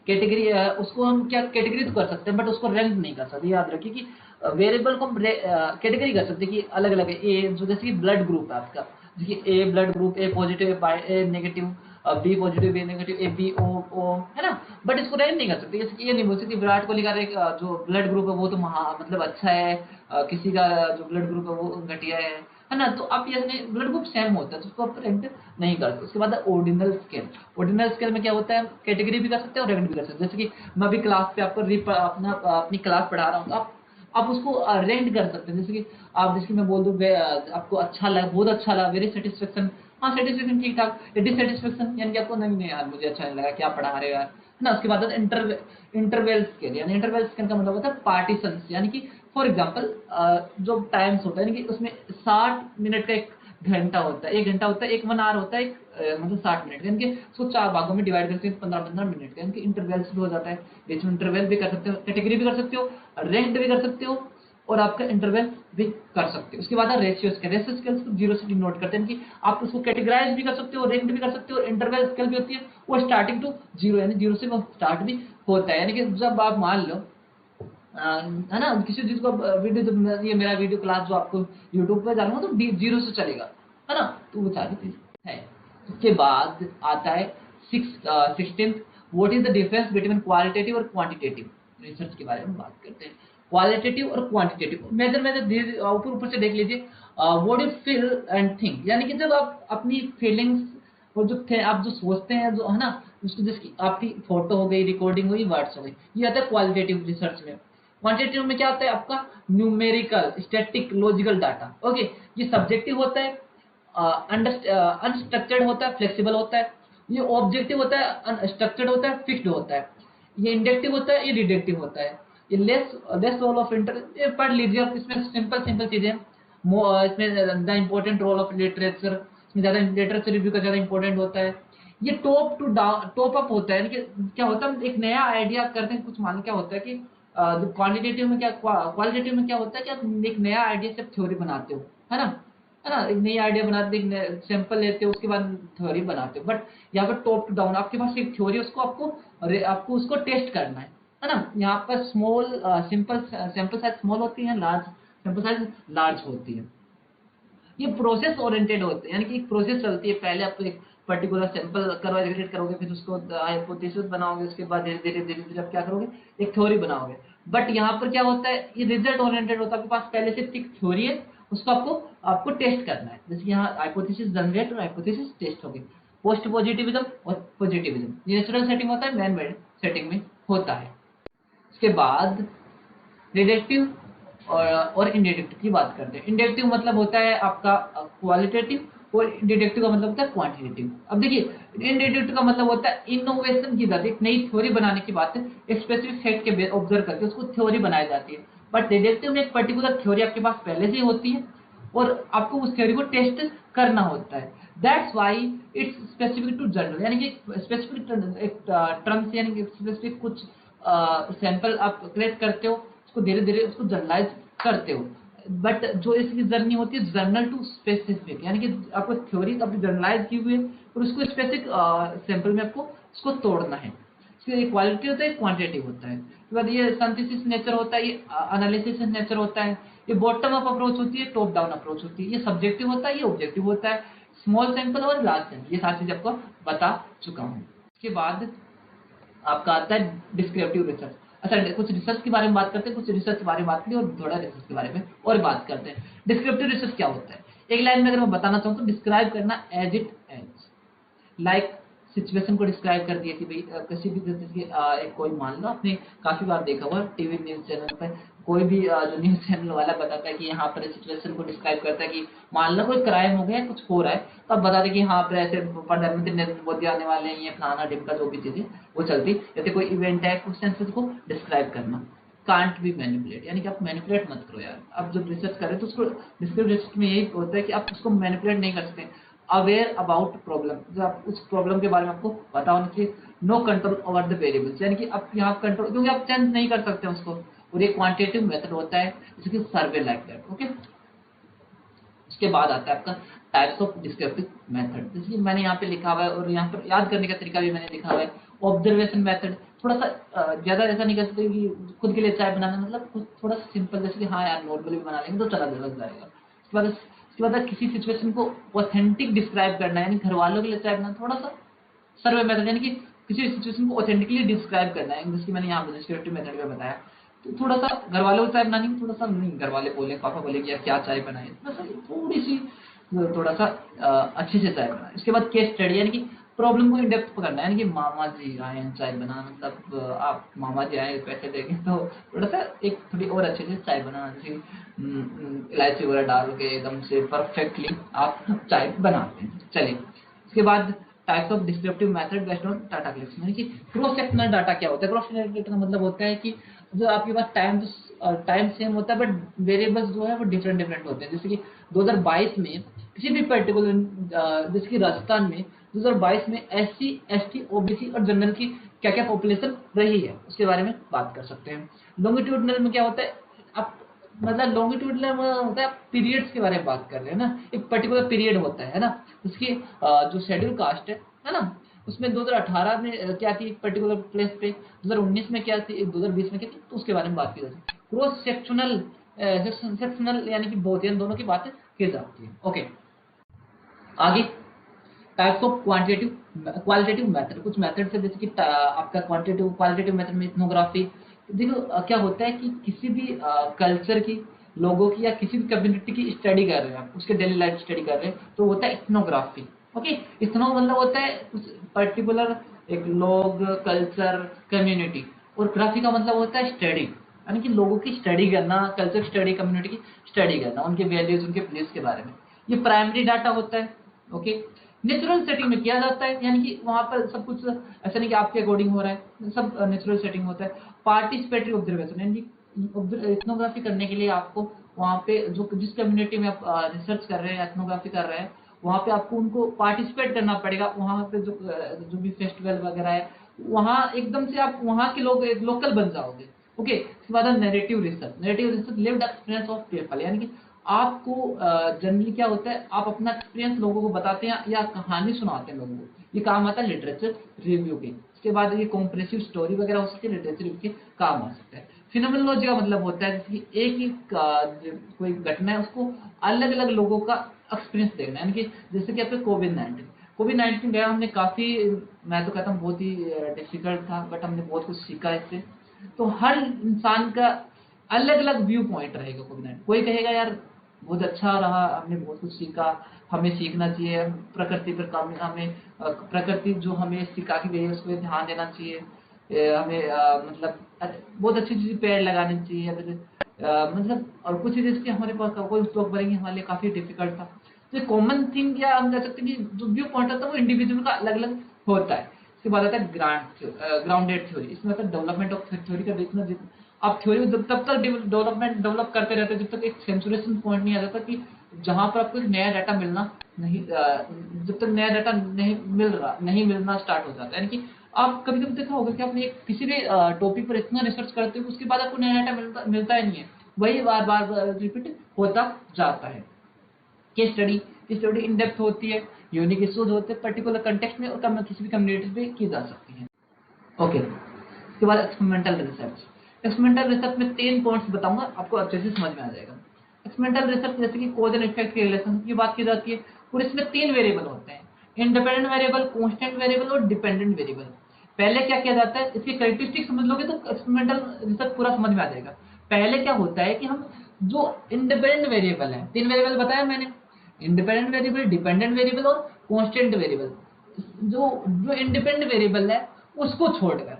A: कैटेगरी उसको हम क्या कैटेगरी तो कर सकते हैं बट उसको रैंक नहीं कर सकते। याद रखिए कि वेरिएबल को हम कैटेगरी कर सकते हैं कि अलग अलग है। ए जो जैसे कि ब्लड ग्रुप है आपका, जैसे a blood group, A positive, A negative, B positive, B negative, A B O O, है ना। बट इसको रैंक नहीं कर सकते। जैसे कि ये नहीं बोल सकते विराट कोहली का जो ब्लड ग्रुप है वो तो मतलब अच्छा है, किसी का जो ब्लड ग्रुप है वो घटिया है ना। तो आप ये ब्लड ग्रुप सेम होता है तो उसको आप रैंक नहीं कर सकते। उसके बाद ऑर्डिनल स्केल। ऑर्डिनल स्केल में क्या होता है, कैटेगरी भी कर सकते हैं और रैंक भी कर सकते हैं। जैसे कि मैं अभी क्लास पे आपको अपनी क्लास पढ़ा रहा हूँ तो आप उसको रेंट कर सकते हैं। जैसे कि आप जैसे मैं बोल दूँ आपको अच्छा लगा, बहुत अच्छा लगा, वेरी सेटिस्फेक्शन, हाँ सेटिस्फेक्शन ठीक ठाक, डिससेटिस्फेक्शन यानी कि आपको नहीं यार मुझे अच्छा नहीं लगा, क्या पढ़ा रहे हो यार, है ना। उसके बाद इंटरवेल स्केल, यानी इंटरवेल स्केल का मतलब होता है पार्टीशन, यानी कि फॉर एग्जाम्पल जो टाइम्स होता है यानी कि उसमें 60 मिनट का एक घंटा होता है, 1 घंटा होता है, एक 1 आवर होता है, मतलब 60 मिनट, यानी कि उसको 4 भागों में डिवाइड करके 15-15 मिनट का, यानी कि इंटरवेल्स भी हो जाता है। बीच में इंटरवेल भी कर सकते हो, कैटेगरी भी कर सकते हो, रैंक भी कर सकते हो और आपका इंटरवेल भी कर सकते हो। उसके बाद रेशियो स्केल, रेशियो स्केल को 0 से डिनोट करते हैं कि आप उसको कैटेगराइज भी कर सकते हो, रैंक भी कर सकते हो। इंटरवेल स्केल भी होती है वो स्टार्टिंग टू 0, यानी 0 से वो स्टार्ट भी होता है। यानी कि जब आप मान लो है ना किसी चीज को वीडियो, जब ये मेरा वीडियो क्लास जो आपको यूट्यूब पे डालूंगा तो 0 से चलेगा, है ना। तो वो सारी चीज है। उसके बाद आता है 16th, what is the difference between qualitative और क्वांटिटेटिव रिसर्च के बारे में बात करते हैं। क्वालिटेटिव और क्वांटिटेटिव मेजर ऊपर ऊपर से देख लीजिए। What you feel and think, यानी कि जब आप अपनी फीलिंग्स और जो आप जो सोचते हैं जो है ना उसकी, जिसकी आपकी फोटो हो गई, रिकॉर्डिंग हुई, वर्ड्स हो गई, ये आता है क्वालिटेटिव रिसर्च में। क्वांटिटेटिव में क्या होता है आपका numerical, static, logical data. Okay, ये सब्जेक्टिव होता है, अनस्ट्रक्चर्ड होता है, फ्लेक्सिबल होता है। ये ऑब्जेक्टिव होता है, अनस्ट्रक्चर्ड होता है, फिक्स्ड होता है। ये इंडक्टिव होता है, ये रिडक्टिव होता है। ये लेस रोल ऑफ ये पढ़ लीजिए आप, इसमें सिंपल सिंपल चीजें। इसमें the important role of literature, इसमें ज्यादा लिटरेचर रिव्यू का ज्यादा इंपॉर्टेंट होता है। ये top to down, top up होता है, क्या होता है एक नया आइडिया करते हैं कुछ, मान क्या होता है कि जो क्वांटिटेटिव में क्या, क्वालिटेटिव में क्या होता है कि आप एक नया आइडिया से थ्योरी बनाते हो, है ना, है ना। एक नई आइडिया बनाते, एक सैंपल लेते हो, उसके बाद थ्योरी बनाते हो। बट यहाँ पर टॉप टू डाउन, आपके पास एक थ्योरी, उसको आपको उसको टेस्ट करना है ना। यहाँ पर small simple sample size small होती है, लार्ज सैंपल साइज लार्ज होती है। ये प्रोसेस ओरिएंटेड होते हैं, यानी कि एक प्रोसेस चलती है। पहले आप एक पर्टिकुलर सैंपल करवा करोगे, फिर उसको हाइपोथेसिस बनाओगे, उसके बाद धीरे धीरे धीरे धीरे आप क्या करोगे, एक थ्योरी बनाओगे। बट यहाँ पर क्या होता है, ये रिजल्ट ओरिएंटेड होता है। आपके पास पहले से एक थ्योरी है, उसको आपको टेस्ट करना है। जैसे यहाँ हाइपोथेसिस जनरेट और हाइपोथेसिस टेस्ट होगी। पोस्ट पॉजिटिविज्म और पॉजिटिविज्म, ये नेचुरल सेटिंग होता है, मैन मेड सेटिंग में होता है। उसके बाद रिडक्टिव और इंडिडक्टिव की बात करते हैं। इंडिडक्टिव मतलब होता है आपका क्वालिटेटिव और डिडक्टिव का मतलब होता है क्वांटिटेटिव। अब देखिए इंडिडक्टिव का मतलब होता है इनोवेशन की बात, एक नई थ्योरी बनाने की बात है, एक स्पेसिफिक फैक्ट के ऑब्जर्व करके उसको थ्योरी बनाई जाती है। बट डिडक्टिव में एक पर्टिकुलर थ्योरी आपके पास पहले से ही होती है और आपको उस थ्योरी को टेस्ट करना होता है। That's why it's specific to journal, यानी कि स्पेसिफिक एक टर्म से, यानी कि स्पेसिफिक कुछ सैंपल आप कलेक्ट करते हो, उसको धीरे धीरे उसको जर्नलाइज करते हो। बट जो इसकी जर्नी होती है जर्नल टू स्पेसिफिक, यानी कि आपको थ्योरी अपनी जर्नलाइज की हुई है और उसको स्पेसिफिक सैंपल में आपको उसको तोड़ना है। इसकी क्वालिटी होता है, क्वांटिटेटिव होता है। उसके बाद ये सिंथेसिस नेचर होता है, ये एनालिसिस नेचर होता है। ये बॉटम अप अप्रोच होती है, टॉप डाउन अप्रोच होती है। ये सब्जेक्टिव होता है, ये ऑब्जेक्टिव होता है। स्मॉल सैंपल और लार्ज सैंपल, ये सारी चीज आपको बता चुका हूँ। इसके बाद आपका आता है डिस्क्रिप्टिव रिसर्च। अच्छा, कुछ रिसर्च के बारे में बात करते हैं, कुछ रिसर्च के बारे में बात करें और थोड़ा रिसर्च के बारे में और बात करते हैं। डिस्क्रिप्टिव रिसर्च क्या होता है, एक लाइन में अगर मैं बताना चाहूँ तो डिस्क्राइब करना as it as, like situation को डिस्क्राइब कर दिया कि भाई किसी भी जैसे कि एक कोई मान लो, आपने काफी बार देखा हुआ टीवी न्यूज चैनल पर, कोई भी जो न्यूज चैनल वाला बताता है कि यहाँ पर सिचुएशन को डिस्क्राइब करता है कि मान लो कोई क्राइम हो गया, कुछ हो रहा है, तो अब बताते कि यहाँ पर ऐसे प्रधानमंत्री नरेंद्र मोदी आने वाले हैं, ये फलाना ढिमका जो भी चीजें वो चलती, जैसे कोई इवेंट है, कुछ सेंसेस को डिस्क्राइब करना। कांट बी मैनिपुलेट, यानी कि आप मैनिपुलेट मत करो यार। आप जब रिसर्च करें तो उसको डिस्क्रिप्टिव रिसर्च में यही होता है कि आप उसको मैनिपुलेट नहीं कर सकते। अवेयर अबाउट प्रॉब्लम, जो आप उस प्रॉब्लम के बारे में आपको पता होना चाहिए। No control over the variables, यानी कि आप यहाँ कंट्रोल, क्योंकि आप चेंज नहीं कर सकते उसको। और ये क्वांटिटेटिव मेथड होता है, जैसे कि सर्वे लाइक दैट। ओके, उसके बाद आता है आपका टाइप्स ऑफ डिस्क्रिप्टिव मेथड, जैसे मैंने यहाँ पे लिखा हुआ है और यहाँ पर याद करने का तरीका भी मैंने लिखा हुआ है। ऑब्जर्वेशन मेथड, थोड़ा सा ज्यादा ऐसा नहीं कर सकते कि खुद के लिए चाय बनाना, मतलब कुछ थोड़ा सा सिंपल, जैसे कि हाँ यार नॉर्मली बना लेंगे तो चला लग जाएगा। उसके बाद किसी सिचुएशन को ऑथेंटिक डिस्क्राइब करना है, यानी घर वालों के लिए चाय बनाना, थोड़ा सा सर्वे मेथड, यानी कि किसी सिचुएशन को ऑथेंटिकली डिस्क्राइब करना है, जैसे मैंने यहाँ डिस्क्रिप्टिव मेथड में बताया। तो थोड़ा सा घर वालों को चाय बनाने में थोड़ा सा नहीं, घर वाले बोले, पापा बोले कि यार क्या चाय बनाए, थोड़ी सी थोड़ा सा अच्छे से चाय बनाए। उसके बाद केस स्टडी, यानी कि प्रॉब्लम को इन डेप्थ पकड़ना है, यानी कि मामा जी आए हैं चाय बनाना, मतलब आप मामा जी आए पैसे देंगे तो थोड़ा सा एक थोड़ी और अच्छे से चाय बनाना, जैसे इलायची वगैरह डाल के एकदम से परफेक्टली आप चाय बनाते हैं। चलिए, उसके बाद types of descriptive method based on data collection, यानी कि क्रॉस सेक्शनल डाटा क्या होता है? क्रॉस सेक्शनल डाटा का मतलब होता है कि जो आपके पास टाइम सेम होता है बट वेरिएबल्स जो है वो डिफरेंट होते हैं। जैसे कि 2022 में किसी भी पर्टिकुलर जैसे कि राजस्थान में 2022 में SC ST OBC और जनरल की क्या क्या पॉपुलेशन रही है, उसके बारे में बात कर सकते हैं। लॉन्गिट्यूडनल में क्या होता है, आप मतलब लॉन्गिट्यूडनल में होता है पीरियड्स के बारे में बात कर रहे हैं ना, एक पर्टिकुलर पीरियड होता है ना, उसकी जो शेड्यूल कास्ट है ना, उसमें 2018 में क्या थी पर्टिकुलर प्लेस पे, 2019 में क्या थी, 2020 में क्या थी, तो उसके बारे में बात की जाती है। क्रॉस सेक्शनल यानी कि बहुत दोनों की बातें की जाती है। ओके, आगे टाइप्स ऑफ क्वालिटेटिव मेथड, कुछ मेथड है जैसे कि आपका क्वालिटेटिव मेथड में इथनोग्राफी। देखो क्या होता है कि किसी भी कल्चर की, लोगों की या किसी भी कम्युनिटी की स्टडी कर रहे हैं आप, उसके डेली लाइफ स्टडी कर रहे हैं, तो होता है इथनोग्राफी। ओके, इथनो मतलब होता है कुछ पर्टिकुलर एक लोग, कल्चर, कम्युनिटी, और ग्राफी का मतलब होता है स्टडी, यानी कि लोगों की स्टडी करना, कल्चर स्टडी, कम्युनिटी की स्टडी करना, उनके वैल्यूज, उनके प्लेस के बारे में। ये प्राइमरी डाटा होता है। ओके, नेचुरल सेटिंग में किया जाता है, यानी कि वहां पर सब कुछ ऐसा नहीं कि आपके अकॉर्डिंग हो रहा है, सब नेचुरल सेटिंग होता है। पार्टिसिपेटरी ऑब्जर्वेशन, यानी कि एथनोग्राफी करने के लिए आपको वहां पे जो जिस कम्युनिटी में आप रिसर्च कर रहे हैं, एथनोग्राफी कर रहे हैं, वहां पे आपको उनको पार्टिसिपेट करना पड़ेगा। वहां पे जो भी फेस्टिवल वगैरह है, वहां एकदम से आप वहां के लोग लोकल बन जाओगे। ओके, इसके बाद narrative research lived experience of people, यानी कि आपको जनरली क्या होता है, आप अपना एक्सपीरियंस लोगों को बताते हैं या कहानी सुनाते हैं लोगों को, ये काम आता है लिटरेचर रिव्यू के। इसके बाद ये कॉम्प्रेसिव स्टोरी वगैरह हो सकती है, लिटरेचर रिव्यू के काम आ सकता है। फिनोमेनोलॉजी का मतलब होता है जैसे कि एक ही कोई घटना है, उसको अलग अलग लोगों का एक्सपीरियंस देखना, यानी कि जैसे कि आपके कोविड-19 गया, हमने काफी, मैं तो कहता हूँ बहुत ही डिफिकल्ट था, बट हमने बहुत कुछ सीखा इससे। तो हर इंसान का अलग अलग व्यू पॉइंट रहेगा कोविड-19। कोई कहेगा यार बहुत अच्छा रहा, हमने बहुत कुछ सीखा, हमें सीखना चाहिए, प्रकृति पर काम, हमें प्रकृति जो हमें सिखा के गई है उस पर ध्यान देना चाहिए, हमें मतलब बहुत अच्छी चीज़ पेड़ लगाने चाहिए, मतलब और कुछ चीज़ इसके हमारे पास कोई स्टॉक बनेंगे हमारे लिए काफ़ी डिफिकल्ट था। तो कॉमन थिंग या हम कह सकते हैं कि जो व्यू पॉइंट होता है वो इंडिविजुअल का अलग अलग होता है। इसके बाद आता है ग्राउंडेड थ्योरी, इसमें आता है डेवलपमेंट ऑफ थ्योरी का देखना। आप थ्योरी तब तक डेवलप करते रहते हैं जब तक एक सेंचुरेशन पॉइंट नहीं आ जाता कि जहां पर आपको एक नया डाटा मिलना नहीं, जब तक नया डाटा नहीं मिलना स्टार्ट हो जाता है। यानी कि आप कभी कभी देखा होगा कि आपने किसी भी टॉपिक पर इतना रिसर्च करते हो उसके बाद आपको नया डाटा मिलता ही नहीं है, वही बार बार रिपीट होता जाता है। केस स्टडी इन डेप्थ होती है, यूनिक इश्यूज होते हैं पर्टिकुलर कंटेक्स्ट में, और किसी भी कम्युनिटी पे की जा सकती है। ओके, उसके बाद एक्सपेरिमेंटल रिसर्च में 3 पॉइंट्स बताऊंगा, आपको अच्छे से समझ में आ जाएगा। एक्सपेरिमेंटल रिसर्च जैसे कि कॉज एंड इफेक्ट के रिलेशन की बात की जाती है, और इसमें 3 वेरिएबल होते हैं, इंडिपेंडेंट वेरिएबल, कांस्टेंट वेरिएबल और डिपेंडेंट वेरिएबल। पहले क्या किया जाता है, इसकी कैरेक्टरिस्टिक समझ लोगे तो एक्सपेरिमेंटल रिसर्च पूरा समझ में आ जाएगा। पहले क्या होता है कि हम जो इंडिपेंडेंट वेरिएबल है, 3 वेरिएबल बताया मैंने, इंडिपेंडेंट वेरिएबल, डिपेंडेंट वेरिएबल और कांस्टेंट वेरिएबल। जो जो इंडिपेंडेंट वेरिएबल है उसको छोड़कर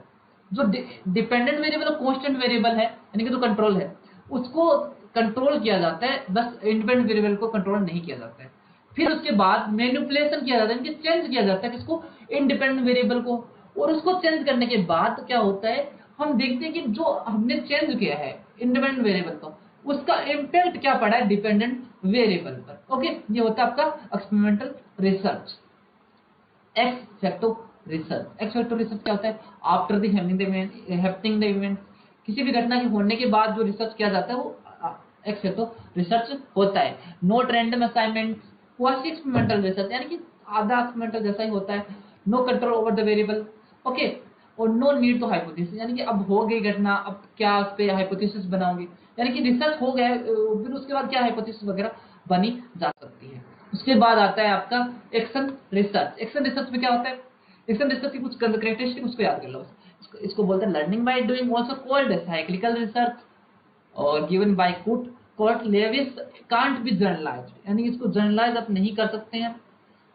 A: जो डिपेंडेंट वेरिएबल और कांस्टेंट वेरिएबल है, यानी कि जो कंट्रोल है, उसको कंट्रोल किया जाता है, बस इंडिपेंडेंट वेरिएबल को कंट्रोल नहीं किया जाता है। फिर उसके बाद मैनिपुलेशन किया जाता है, यानी कि चेंज किया जाता है किसको, इंडिपेंडेंट वेरिएबल को। और उसको चेंज करने के बाद क्या होता है, हम देखते हैं कि जो हमने चेंज किया है इंडिपेंडेंट वेरिएबल को, उसका इम्पैक्ट क्या पड़ा है डिपेंडेंट वेरिएबल पर। ओके, ये होता है आपका experimental research. X facto research क्या होता है, after the happening the event, किसी भी घटना के होने के बाद जो रिसर्च किया जाता है वो एक्स फैक्टो रिसर्च होता है। Not random assignment, quasi experimental research, यानी कि आधा एक्सपेरिमेंटल जैसा ही होता है। No control over the variable. Okay, और नो नीड टू हाइपोथेसिस, यानी कि अब हो गई घटना, अब क्या उस पे हाइपोथेसिस बनाओगे, यानी कि रिसर्च हो गया फिर उसके बाद क्या हाइपोथेसिस वगैरह बनी जा सकती है। उसके बाद आता है आपका एक्शन रिसर्च। एक्शन रिसर्च में क्या होता है, एक्शन रिसर्च की कुछ कैरेक्टरिस्टिक उसको याद कर लो। इसको बोलते हैं learning by doing, also called cyclical research और given by Kurt Lewin, can't be generalised, यानी इसको जर्नलाइज आप नहीं कर सकते हैं।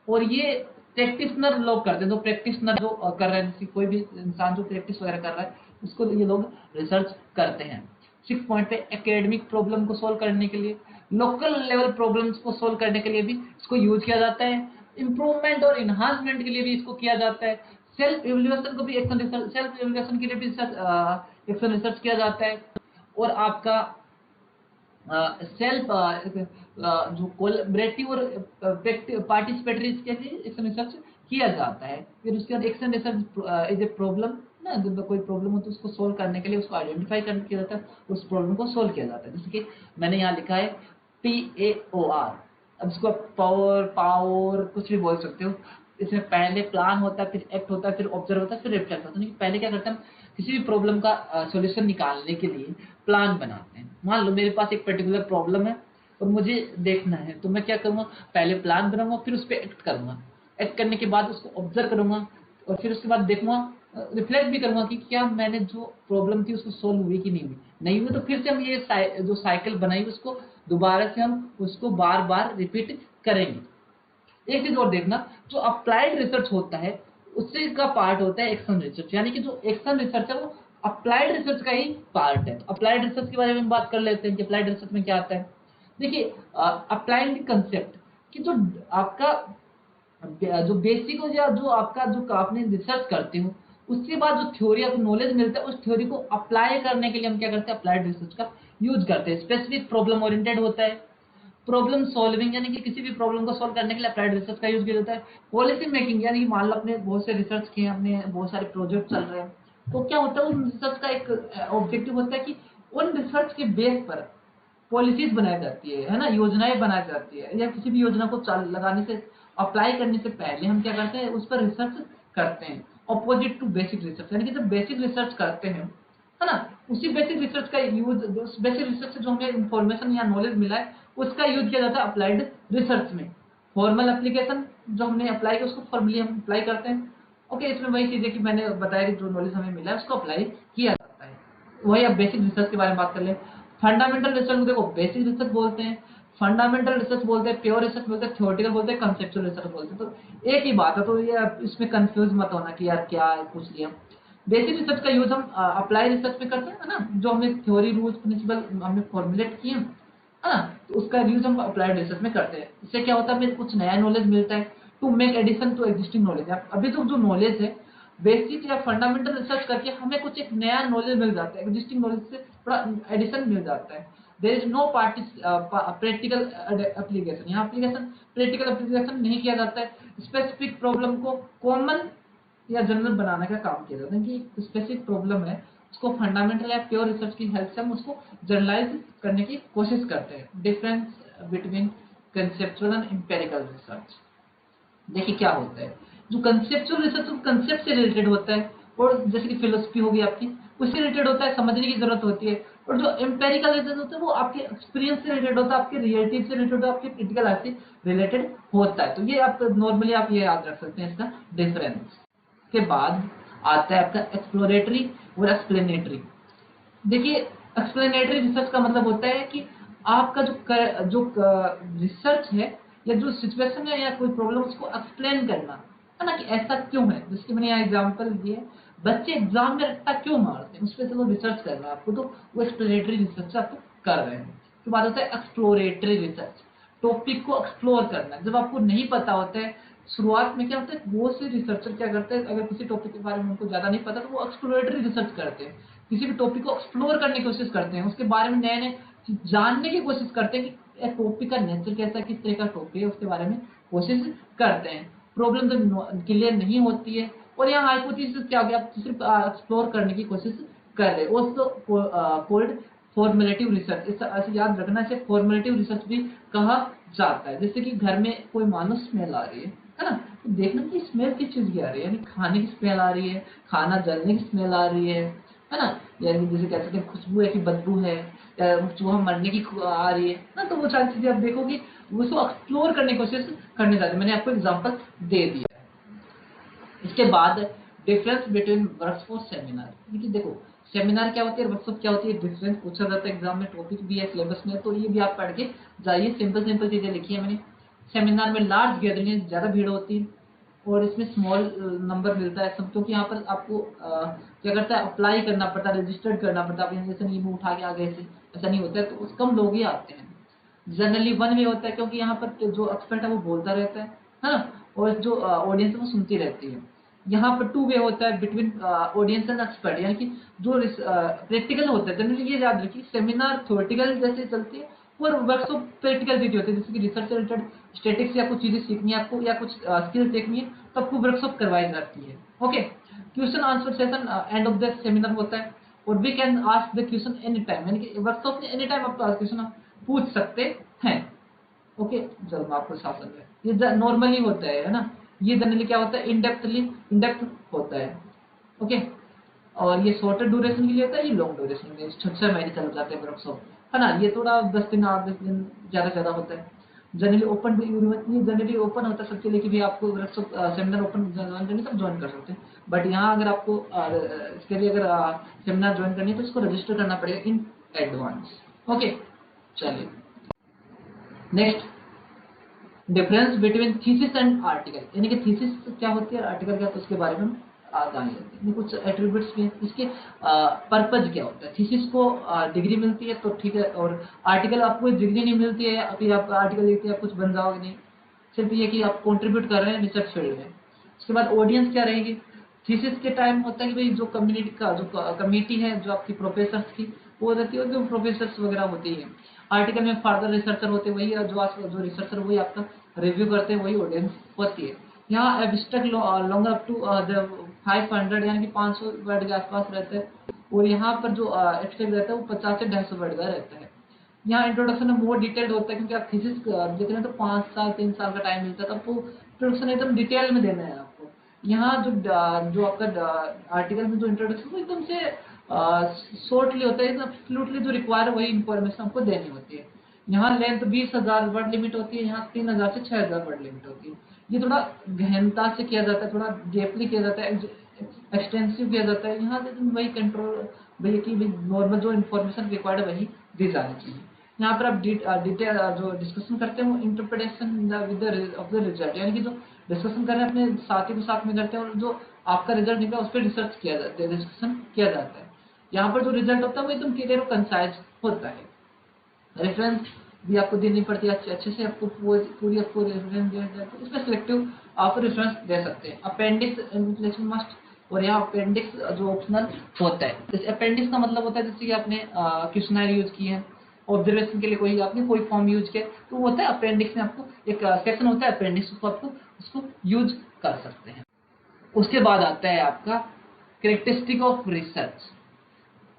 A: और ये प्रैक्टिशनर लोग करते हैं, जो प्रैक्टिशनर जो कर रहे हैं, जैसे कोई भी इंसान जो प्रैक्टिस वगैरह कर रहा है उसको ये लोग रिसर्च करते हैं। 6 पॉइंट पे एकेडमिक प्रॉब्लम को सॉल्व करने के लिए, लोकल लेवल प्रॉब्लम्स को सॉल्व करने के लिए भी इसको यूज किया जाता है, इम्प्रूवमेंट और इन्हांसमेंट के लिए भी इसको किया जाता है, सेल्फ इवैल्यूएशन को भी एक्शन रिसर्च, सेल्फ इवैल्यूएशन के लिए भी एक्शन रिसर्च किया जाता है। और आपका सेल्फ जो कोलैबोरेटिव और पार्टिसिपेटरी इसके लिए एक्शन रिसर्च किया जाता है। फिर उसके बाद action research is a problem ना, जब कोई प्रॉब्लम हो तो उसको सोल्व करने के लिए उसको आइडेंटिफाई कर किया जाता है, उस प्रॉब्लम को सोल्व किया जाता है। जैसे कि मैंने यहाँ लिखा है PAOR, अब इसको पावर कुछ भी बोल सकते हो। इसमें पहले प्लान होता है, फिर एक्ट होता है, फिर ऑब्जर्व होता है, फिर रिफ्लेक्ट होता है। पहले क्या करते हैं, किसी भी प्रॉब्लम का सॉल्यूशन निकालने के लिए प्लान बनाते हैं। मान लो मेरे पास एक पर्टिकुलर प्रॉब्लम है और मुझे देखना है, तो मैं क्या करूँगा, पहले प्लान बनाऊंगा, फिर उस पर एक्ट करूंगा, एक्ट करने के बाद उसको ऑब्जर्व करूंगा और फिर उसके बाद देखूंगा, रिफ्लेक्ट भी करूंगा कि क्या मैंने जो प्रॉब्लम थी उसको सोल्व हुई कि नहीं हुई। नहीं हुई तो फिर से हम ये जो साइकिल बनाई उसको दोबारा से हम उसको बार बार रिपीट करेंगे। एक चीज और देखना, जो अप्लाइड रिसर्च होता है उससे का पार्ट होता है एक्शन रिसर्च, यानी कि जो एक्शन रिसर्च है वो अप्लाइड रिसर्च का ही पार्ट है। अप्लाइड रिसर्च के बारे में बात कर लेते हैं कि अप्लाइड रिसर्च में क्या आता है। देखिए, अप्लाइंग कंसेप्ट कि जो आपका जो बेसिक हो या जो आपका जो आपने रिसर्च करते हो उसके बाद जो थ्योरी या नॉलेज मिलता है उस थ्योरी को अप्लाई करने के लिए हम क्या करते हैं, अप्लाइड रिसर्च का यूज करते हैं। स्पेसिफिक प्रॉब्लम ओरिएंटेड होता है। प्रॉब्लम सॉल्विंग, यानी कि किसी भी प्रॉब्लम को सॉल्व करने के लिए अप्लाइड रिसर्च का यूज किया जाता है। पॉलिसी मेकिंग, यानी कि मान लो अपने बहुत से रिसर्च किए, अपने बहुत सारे प्रोजेक्ट चल रहे हैं, तो क्या होता है उन रिसर्च का एक ऑब्जेक्टिव होता है कि उन रिसर्च के बेस पर पॉलिसीज बनाई जाती है ना, योजनाएं बनाई जाती है, या किसी भी योजना को लगाने से अप्लाई करने से पहले हम क्या करते हैं, उस पर रिसर्च करते हैं। अपोजिट टू बेसिक रिसर्च, यानी कि जब बेसिक रिसर्च करते हैं है ना, उसी बेसिक रिसर्च का यूज, उस बेसिक रिसर्च से जो हमें इंफॉर्मेशन या नॉलेज मिला है उसका यूज किया जाता है अप्लाइड रिसर्च में। फॉर्मल एप्लीकेशन, जो हमने अप्लाई किया उसको फॉर्मली हम अप्लाई करते हैं। ओके, इसमें वही चीज है कि मैंने बताया कि जो नॉलेज हमें मिला है उसको अप्लाई किया जाता है। वही अब बेसिक रिसर्च के बारे में बात कर ले। फंडामेंटल रिसर्च को देखो बेसिक रिसर्च बोलते हैं, फंडामेंटल रिसर्च बोलते हैं, प्योर रिसर्च बोलते हैं, थ्योरेटिकल बोलते हैं, कंसेप्चुअल रिसर्च बोलते हैं। तो एक ही बात है, तो ये इसमें कंफ्यूज मत होना कि यार क्या पूछ लिया। बेसिक रिसर्च का यूज हम अप्लाई रिसर्च में करते हैं ना, जो हमने थ्योरी रूल्स प्रिंसिपल हमने फॉर्मुलेट किए है ना, तो उसका यूज हम अप्लाइड रिसर्च में करते हैं। इससे क्या होता है, हमें कुछ नया नॉलेज मिलता है, to make addition to existing knowledge. अभी तो जो नॉलेज है बेसिक या फंडामेंटल रिसर्च करके हमें कुछ एक नया नॉलेज मिल जाता है, एग्जिस्टिंग नॉलेज से थोड़ा एडिशन मिल जाता है। There is no practical application, यहाँ एप्लीकेशन प्रैक्टिकल एप्लीकेशन नहीं किया जाता है। स्पेसिफिक प्रॉब्लम को कॉमन या जनरल बनाने का काम किया जाता है कि स्पेसिफिक प्रॉब्लम है उसको फंडामेंटल या प्योर रिसर्च की हेल्प से हम उसको जनरलाइज करने की कोशिश करते हैं। Difference between conceptual and empirical research. देखिए क्या होता है, जो कंसेप्चुअल रिसर्च कंसेप्ट से रिलेटेड होता है, और जैसे कि फिलोसफी होगी आपकी उससे रिलेटेड होता है, समझने की जरूरत होती है। और जो एम्पेरिकल रिसर्च होता है वो आपके एक्सपीरियंस से रिलेटेड होता है, आपके रियलिटी से रिलेटेड होता है, आपके क्रिटिकल लाइफ से रिलेटेड होता है। तो ये आप नॉर्मली आप ये याद रख सकते हैं इसका डिफरेंस। के बाद आता है आपका एक्सप्लोरेटरी और एक्सप्लेनेटरी। देखिए, एक्सप्लेनेटरी रिसर्च का मतलब होता है कि आपका जो रिसर्च है या जो सिचुएशन है या कोई प्रॉब्लम उसको एक्सप्लेन करना है ना, कि ऐसा क्यों है। जिसके मैंने यहाँ एग्जांपल दिए, बच्चे एग्जाम में रट्टा क्यों मारते हैं उस पर तो वो रिसर्च कर रहा है आपको, तो वो एक्सप्लेनेटरी रिसर्च आप कर रहे हैं। उसके बाद होता है एक्सप्लोरेटरी रिसर्च, टॉपिक को एक्सप्लोर करना। जब आपको नहीं पता होता है, शुरुआत में क्या होता है, बहुत से रिसर्चर क्या करते हैं, अगर किसी टॉपिक के बारे में उनको ज्यादा नहीं पता तो वो एक्सप्लोरेटरी रिसर्च करते हैं, किसी भी टॉपिक को एक्सप्लोर करने की कोशिश करते हैं, उसके बारे में नए नए जानने की कोशिश करते हैं कि टॉपिक का नेचर कैसा है, किस तरह का टॉपिक है, उसके बारे में कोशिश करते हैं। प्रॉब्लम जब क्लियर नहीं होती है, और यहाँ हाइपोथेसिस क्या हो गया, आप सिर्फ एक्सप्लोर करने की कोशिश कर रहे हो, उसको कोल्ड फॉर्मुलेटिव रिसर्च। ऐसे याद रखना, इसे फॉर्मुलेटिव रिसर्च भी कहा जाता है। जैसे कि घर में कोई मानो स्मेल आ रही है ना, तो देखना कि स्मेल किस चीज की आ रही है, यानी खाने की स्मेल आ रही है, खाना जलने की स्मेल आ रही है ना, यानी जैसे कह सकते हैं खुशबू है कि बदबू है, या चूहा मरने की आ रही है ना, तो वो सारी चीजें आप देखोगे, वो उसको एक्सप्लोर करने की कोशिश करने जाते हैं। मैंने आपको एग्जांपल दे दिया। इसके बाद डिफरेंस बिटवीन वर्कशॉप सेमिनार, देखिए देखो सेमिनार क्या होती है, वर्कशॉप क्या होती है, डिफरेंस पूछा जाता है एग्जाम में, टॉपिक भी है सिलेबस में, तो ये भी आप पढ़ के जाइए। सिंपल सिंपल चीजें लिखी है मैंने। सेमिनार में लार्ज गैदरिंग, ज्यादा भीड़ होती है, और इसमें स्मॉल नंबर मिलता है सब, क्योंकि यहाँ पर आपको क्या करता है, अप्लाई करना पड़ता है, रजिस्टर्ड करना पड़ता है। आप जैसे नहीं मुंह उठा के आ गए, ऐसा नहीं होता है, तो कम लोग ही आते हैं। जनरली वन वे होता है, क्योंकि यहाँ पर जो एक्सपर्ट है वो बोलता रहता है ना, और जो ऑडियंस है वो सुनती रहती है। यहाँ पर टू वे होता है बिटवीन ऑडियंस एंड एक्सपर्ट, यानी कि जो प्रैक्टिकल होता है, जनरली ये याद रखिए सेमिनार थ्योरेटिकल जैसे चलती है, और वर्कशॉप प्रैक्टिकल चीजें होती है, जैसे कि रिसर्च रिलेटेड स्टैटिक्स या कुछ चीजें सीखनी है आपको, या कुछ स्किल्स देखनी है, तो आपको वर्कशॉप करवाई जाती है। Okay, question answer session end of the seminar होता है, और we can ask the question any time, यानी कि वर्कशॉप में एनी टाइम आप क्वेश्चन पूछ सकते हैं। ओके, चलो मैं आपको साफ समझ, ये नॉर्मली होता है ना, ये जनरली क्या होता है, इन डेप्थ होता है। ओके, और ये शॉर्टर ड्यूरेशन के लिए होता है, ये लॉन्ग ड्यूरेशन के लिए 6 महीने चल जाते हैं वर्कशॉप, है ना। ये थोड़ा 10 दिन 8-10 दिन ज्यादा होता है। Generally open university generally open होता है सबके लिए, कि भी आपको वर्कशॉप सेमिनार ओपन ज्वाइन करनी सब ज्वाइन कर सकते हैं। बट यहाँ अगर आपको इसके लिए अगर सेमिनार ज्वाइन करनी है, तो इसको रजिस्टर करना पड़ेगा इन एडवांस। ओके, चलिए next, difference between thesis and article, यानी कि थीसिस क्या होती है, आर्टिकल क्या होता है, उसके बारे में हम जान लेते हैं। कुछ एट्रीब्यूट्स में इसके पर्पज क्या होता है। थीसिस को डिग्री मिलती है तो ठीक है, और आर्टिकल आपको डिग्री नहीं मिलती है, अभी आप आर्टिकल लिखते हैं आप कुछ बन जाओगे नहीं, सिर्फ ये कि आप कंट्रीब्यूट कर रहे हैं रिसर्च फील्ड में। उसके बाद ऑडियंस क्या रहेगी, थीसिस के टाइम होता है कि भाई जो कम्युनिटी का जो कमेटी है जो आपकी प्रोफेसर्स की, वो रहती है, जो प्रोफेसर्स वगैरह होती है। आर्टिकल में फार्दर रिसर्चर होते हैं, वही जो रिसर्चर वही आपका रिव्यू करते हैं, वही ऑडियंस होती है। यहाँ एब्स्ट्रैक्ट लॉन्गर अप टू 500 यानी कि 500 वर्ड के आसपास रहता है, और यहाँ पर जो एब्स्ट्रैक्ट रहता है वो 50 से 150 वर्ड का रहता है। यहाँ इंट्रोडक्शन में मोर डिटेल्ड होता है, क्योंकि आप थीसिस देख रहे हैं तो 5 साल 3 साल का टाइम मिलता है, तो आपको इंट्रोडक्शन एकदम डिटेल में देना है आपको। यहाँ जो आपका आर्टिकल में जो इंट्रोडक्शन वो एकदम से शॉर्टली होता है, एब्सोल्युटली जो रिक्वायर वही इंफॉर्मेशन आपको देनी होती है। यहाँ लेंथ 20,000 वर्ड लिमिट होती है, यहाँ 3,000 से 6,000 वर्ड लिमिट होती है। ये थोड़ा गहनता से किया जाता है, थोड़ा डीपली किया जाता है, एक्सटेंसिव किया जाता है। यहाँ वही कंट्रोल भैया की नॉर्मल जो इन्फॉर्मेशन रिक्वायर्ड है वही दी जानी चाहिए। यहाँ पर आप डिटेल जो डिस्कशन करते हैं वो interpretation with of the result, यानी कि जो डिस्कशन कर रहे हैं अपने साथी के साथ में करते हैं, और जो आपका रिजल्ट निकला उस पर रिसर्च किया जाता है, डिस्कशन किया जाता है। यहाँ पर जो रिजल्ट होता है वो एकदम क्लियर और कंसाइज होता है। रेफरेंस भी आपको देनी पड़ती है, अच्छे से आपको पूरी आपको रेफरेंस दिया जाता है। इसमें सिलेक्टिव आप रेफरेंस दे सकते हैं। अपेंडिक्स इंक्लूजन मस्ट, और यहाँ अपेंडिक्स जो ऑप्शनल होता है। जैसे अपेंडिक्स का मतलब होता है जैसे कि आपने क्वेश्चनर यूज किए हैं, ऑब्जर्वेशन के लिए कोई आपने कोई फॉर्म यूज किया, तो वो होता है अपेंडिक्स में आपको एक सेक्शन होता है अपेंडिक्स, को आपको उसको यूज कर सकते हैं। उसके बाद आता है आपका कैरेक्टरिस्टिक ऑफ रिसर्च,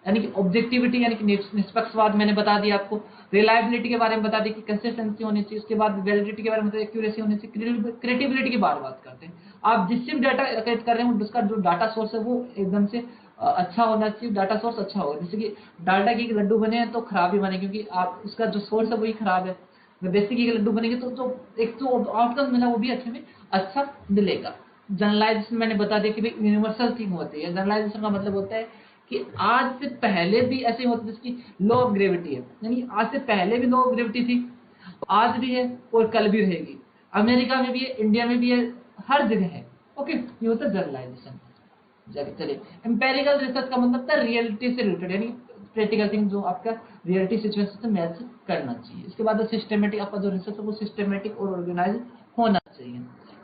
A: यानी कि ऑब्जेक्टिविटी यानी कि निष्पक्षवाद मैंने बता दिया आपको। रिलायबिलिटी के बारे में बता दी कि कंसिस्टेंसी होनी चाहिए। उसके बाद वैलिडिटी के बारे में, एक्यूरेसी होनी चाहिए। क्रेडिबिलिटी की बात करते हैं, आप जिससे भी डाटा कलेक्ट कर रहे हैं उसका जो डाटा सोर्स है वो एकदम से अच्छा होना चाहिए, डाटा सोर्स अच्छा होगा। जैसे कि डाटा के लड्डू बने हैं तो खराब ही बने, क्योंकि आप उसका जो सोर्स है वही खराब है। देसी घी के लड्डू बनेंगे तो जो एक तो आउटकम मिला वो भी अच्छे में अच्छा मिलेगा। जनरलाइजेशन मैंने बता दिया कि भाई यूनिवर्सल थिंग होती है। जनरलाइजेशन का मतलब होता है कि आज से पहले भी ऐसे होते, जिसकी लॉ ऑफ ग्रेविटी है, यानी आज से पहले भी लॉ ऑफ ग्रेविटी थी, आज भी है और कल भी रहेगी। अमेरिका में भी है, इंडिया में भी है, हर जगह है। ओके, ये होता है जनरलाइजेशन। चलिए, एम्पेरिकल रिसर्च का मतलब था रियलिटी से रिलेटेड, यानी प्रैक्टिकल थिंग जो आपका रियलिटी सिचुएशन से मैच करना चाहिए। इसके बाद सिस्टमेटिक, आपका जो रिसर्च है वो सिस्टमेटिक और ऑर्गेनाइज होना चाहिए।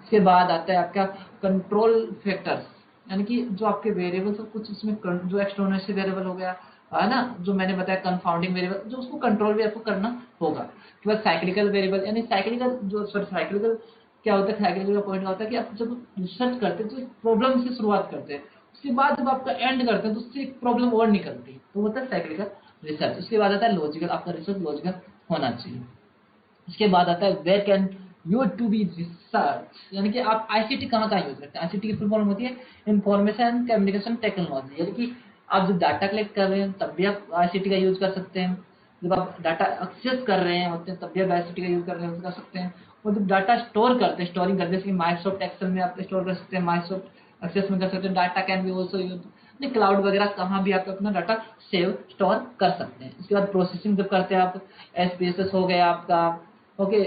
A: इसके बाद आता है आपका कंट्रोल फैक्टर्स, यानी कि जो आपके वेरिएबल्स है कुछ इसमें जो एक्सट्रोनसी वेरिएबल हो गया है ना, जो मैंने बताया कंफाउंडिंग वेरिएबल, जो उसको कंट्रोल भी आपको करना होगा। उसके बाद साइक्लिकल वेरिएबल, यानी साइक्लिकल जो साइक्लिकल क्या होता है, साइक्लिकल का पॉइंट होता है कि आप जब रिसर्च करते हैं तो प्रॉब्लम से शुरुआत करते हैं, उसके बाद जब आपका एंड करते हैं तो उससे एक प्रॉब्लम और निकलती है, तो होता है साइक्लिकल रिसर्च। उसके बाद आता है लॉजिकल, आपका रिसर्च लॉजिकल होना चाहिए। इसके बाद आता है where can you to be research, यानी कि आप आईसीटी कहाँ यूज करते हैं। आईसीटी की फुल फॉर्म होती है इंफॉर्मेशन कम्युनिकेशन टेक्नोलॉजी, यानी कि आप जब डाटा कलेक्ट कर रहे हैं तब भी आप आईसीटी का यूज कर सकते हैं, जब आप डाटा एक्सेस कर रहे हैं होते हैं तब भी आप आईसीटी का यूज कर सकते हैं, और जब डाटा स्टोर करते हैं, स्टोरिंग करते हैं, जैसे माइक्रोसॉफ्ट एक्सेल में आप स्टोर कर सकते हैं, माइक्रोसॉफ्ट एक्सेस में कर सकते हैं। Data can be also use cloud वगैरह कहाँ भी आप अपना डाटा सेव स्टोर कर सकते हैं। उसके बाद प्रोसेसिंग जब करते हैं आप, एसपीएसएस हो गया आपका, ओके,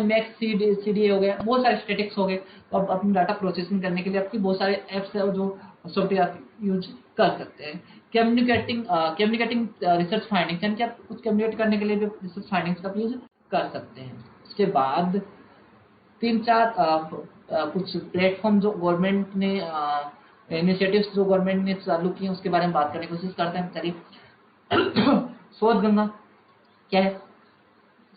A: मैक्स सीडी हो गया, बहुत सारे स्टैटिक्स हो गए। तो आप अपनी डाटा प्रोसेसिंग करने के लिए आपकी बहुत सारे एप्स है जो सॉफ्टवेयर आप यूज कर सकते हैं। कम्युनिकेटिंग रिसर्च फाइंडिंग्स, यानी कि आप कुछ कम्युनिकेट करने के लिए भी रिसर्च फाइंडिंग्स का यूज कर सकते हैं। उसके बाद तीन चार कुछ प्लेटफॉर्म जो गवर्नमेंट ने इनिशिएटिव्स जो गवर्नमेंट ने चालू किए उसके बारे में बात करने की कोशिश करते हैं। चलिए शोध गंगा क्या है।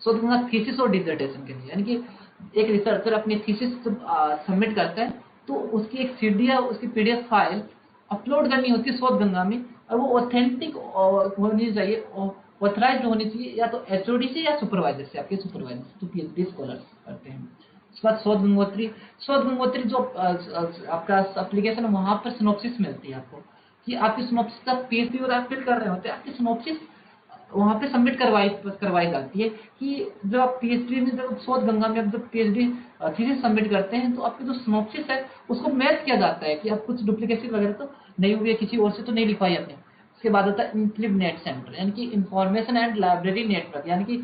A: शोध गंगा थीसिस और डिसर्टेशन के लिए, यानी कि एक रिसर्चर अपनी थीसिस सबमिट करता है तो उसकी एक सीडी या उसकी पीडीएफ फाइल अपलोड करनी होती है शोध गंगा में, और वो ऑथेंटिक होनी चाहिए, ऑथराइज्ड होनी चाहिए, या तो एचओडी से या सुपरवाइजर से, आपके सुपरवाइजर से जो पीएचडी स्कॉलर्स करते हैं। उसके बाद शोध गंगोत्री जो आपका एप्लीकेशन है वहां पर सिनॉप्सिस मिलती है आपको, कि आपकी सिनॉप्सिस आप पीएचडी और आप फिल कर रहे होते हैं, आपकी सिनॉप्सिस वहां पे सबमिट करवाई जाती है, कि जो आप पीएचडी में जब शोध गंगा में आप जब पीएचडी थीसिस सबमिट करते हैं तो आपकी जो सिनॉप्सिस है उसको मैच किया जाता है कि आप कुछ डुप्लीकेसी वगैरह तो नहीं हुई है, किसी और से तो नहीं लिखवाई आपने। उसके बाद आता है इनक्लिब नेट सेंटर, यानी कि इंफॉर्मेशन एंड लाइब्रेरी नेटवर्क, यानी कि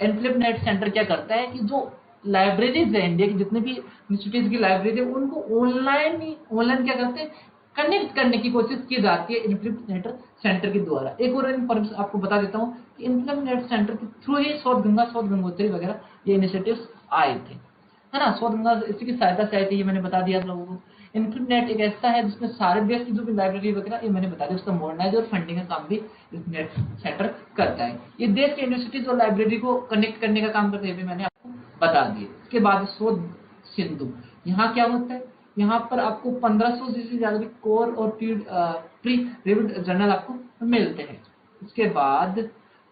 A: इनक्लिब नेट सेंटर क्या करता है कि जो लाइब्रेरीज है इंडिया की जितने भी इंस्टीट्यूट की लाइब्रेरी है उनको ऑनलाइन क्या करते हैं, कनेक्ट करने की कोशिश की जाती है इनक्लिब नेट सेंटर के द्वारा। एक और इन्फॉर्मेशन आपको बता देता हूँ कि इनक्लिब नेट सेंटर के थ्रू ही शोध गंगोत्री वगैरह ये इनिशिएटिव्स आए थे, है ना। शोध गंगा इसी की सहायता से आई थी, ये मैंने बता दिया आप लोगों को। इनक्लिब नेट एक ऐसा है जिसमें सारे देश की जो भी लाइब्रेरी वगैरह ये मैंने बता दिया, उसका मॉडर्नाइज और फंडिंग का काम भी इस नेट सेंटर करता है। ये देश के यूनिवर्सिटीज और लाइब्रेरी को कनेक्ट करने का काम करते हैं, मैंने आपको बता दिए। इसके बाद शोध सिंधु, यहाँ क्या होता है, यहाँ पर आपको 1500 से ज्यादा कोर और प्री रिव्यूड जर्नल आपको मिलते हैं। उसके बाद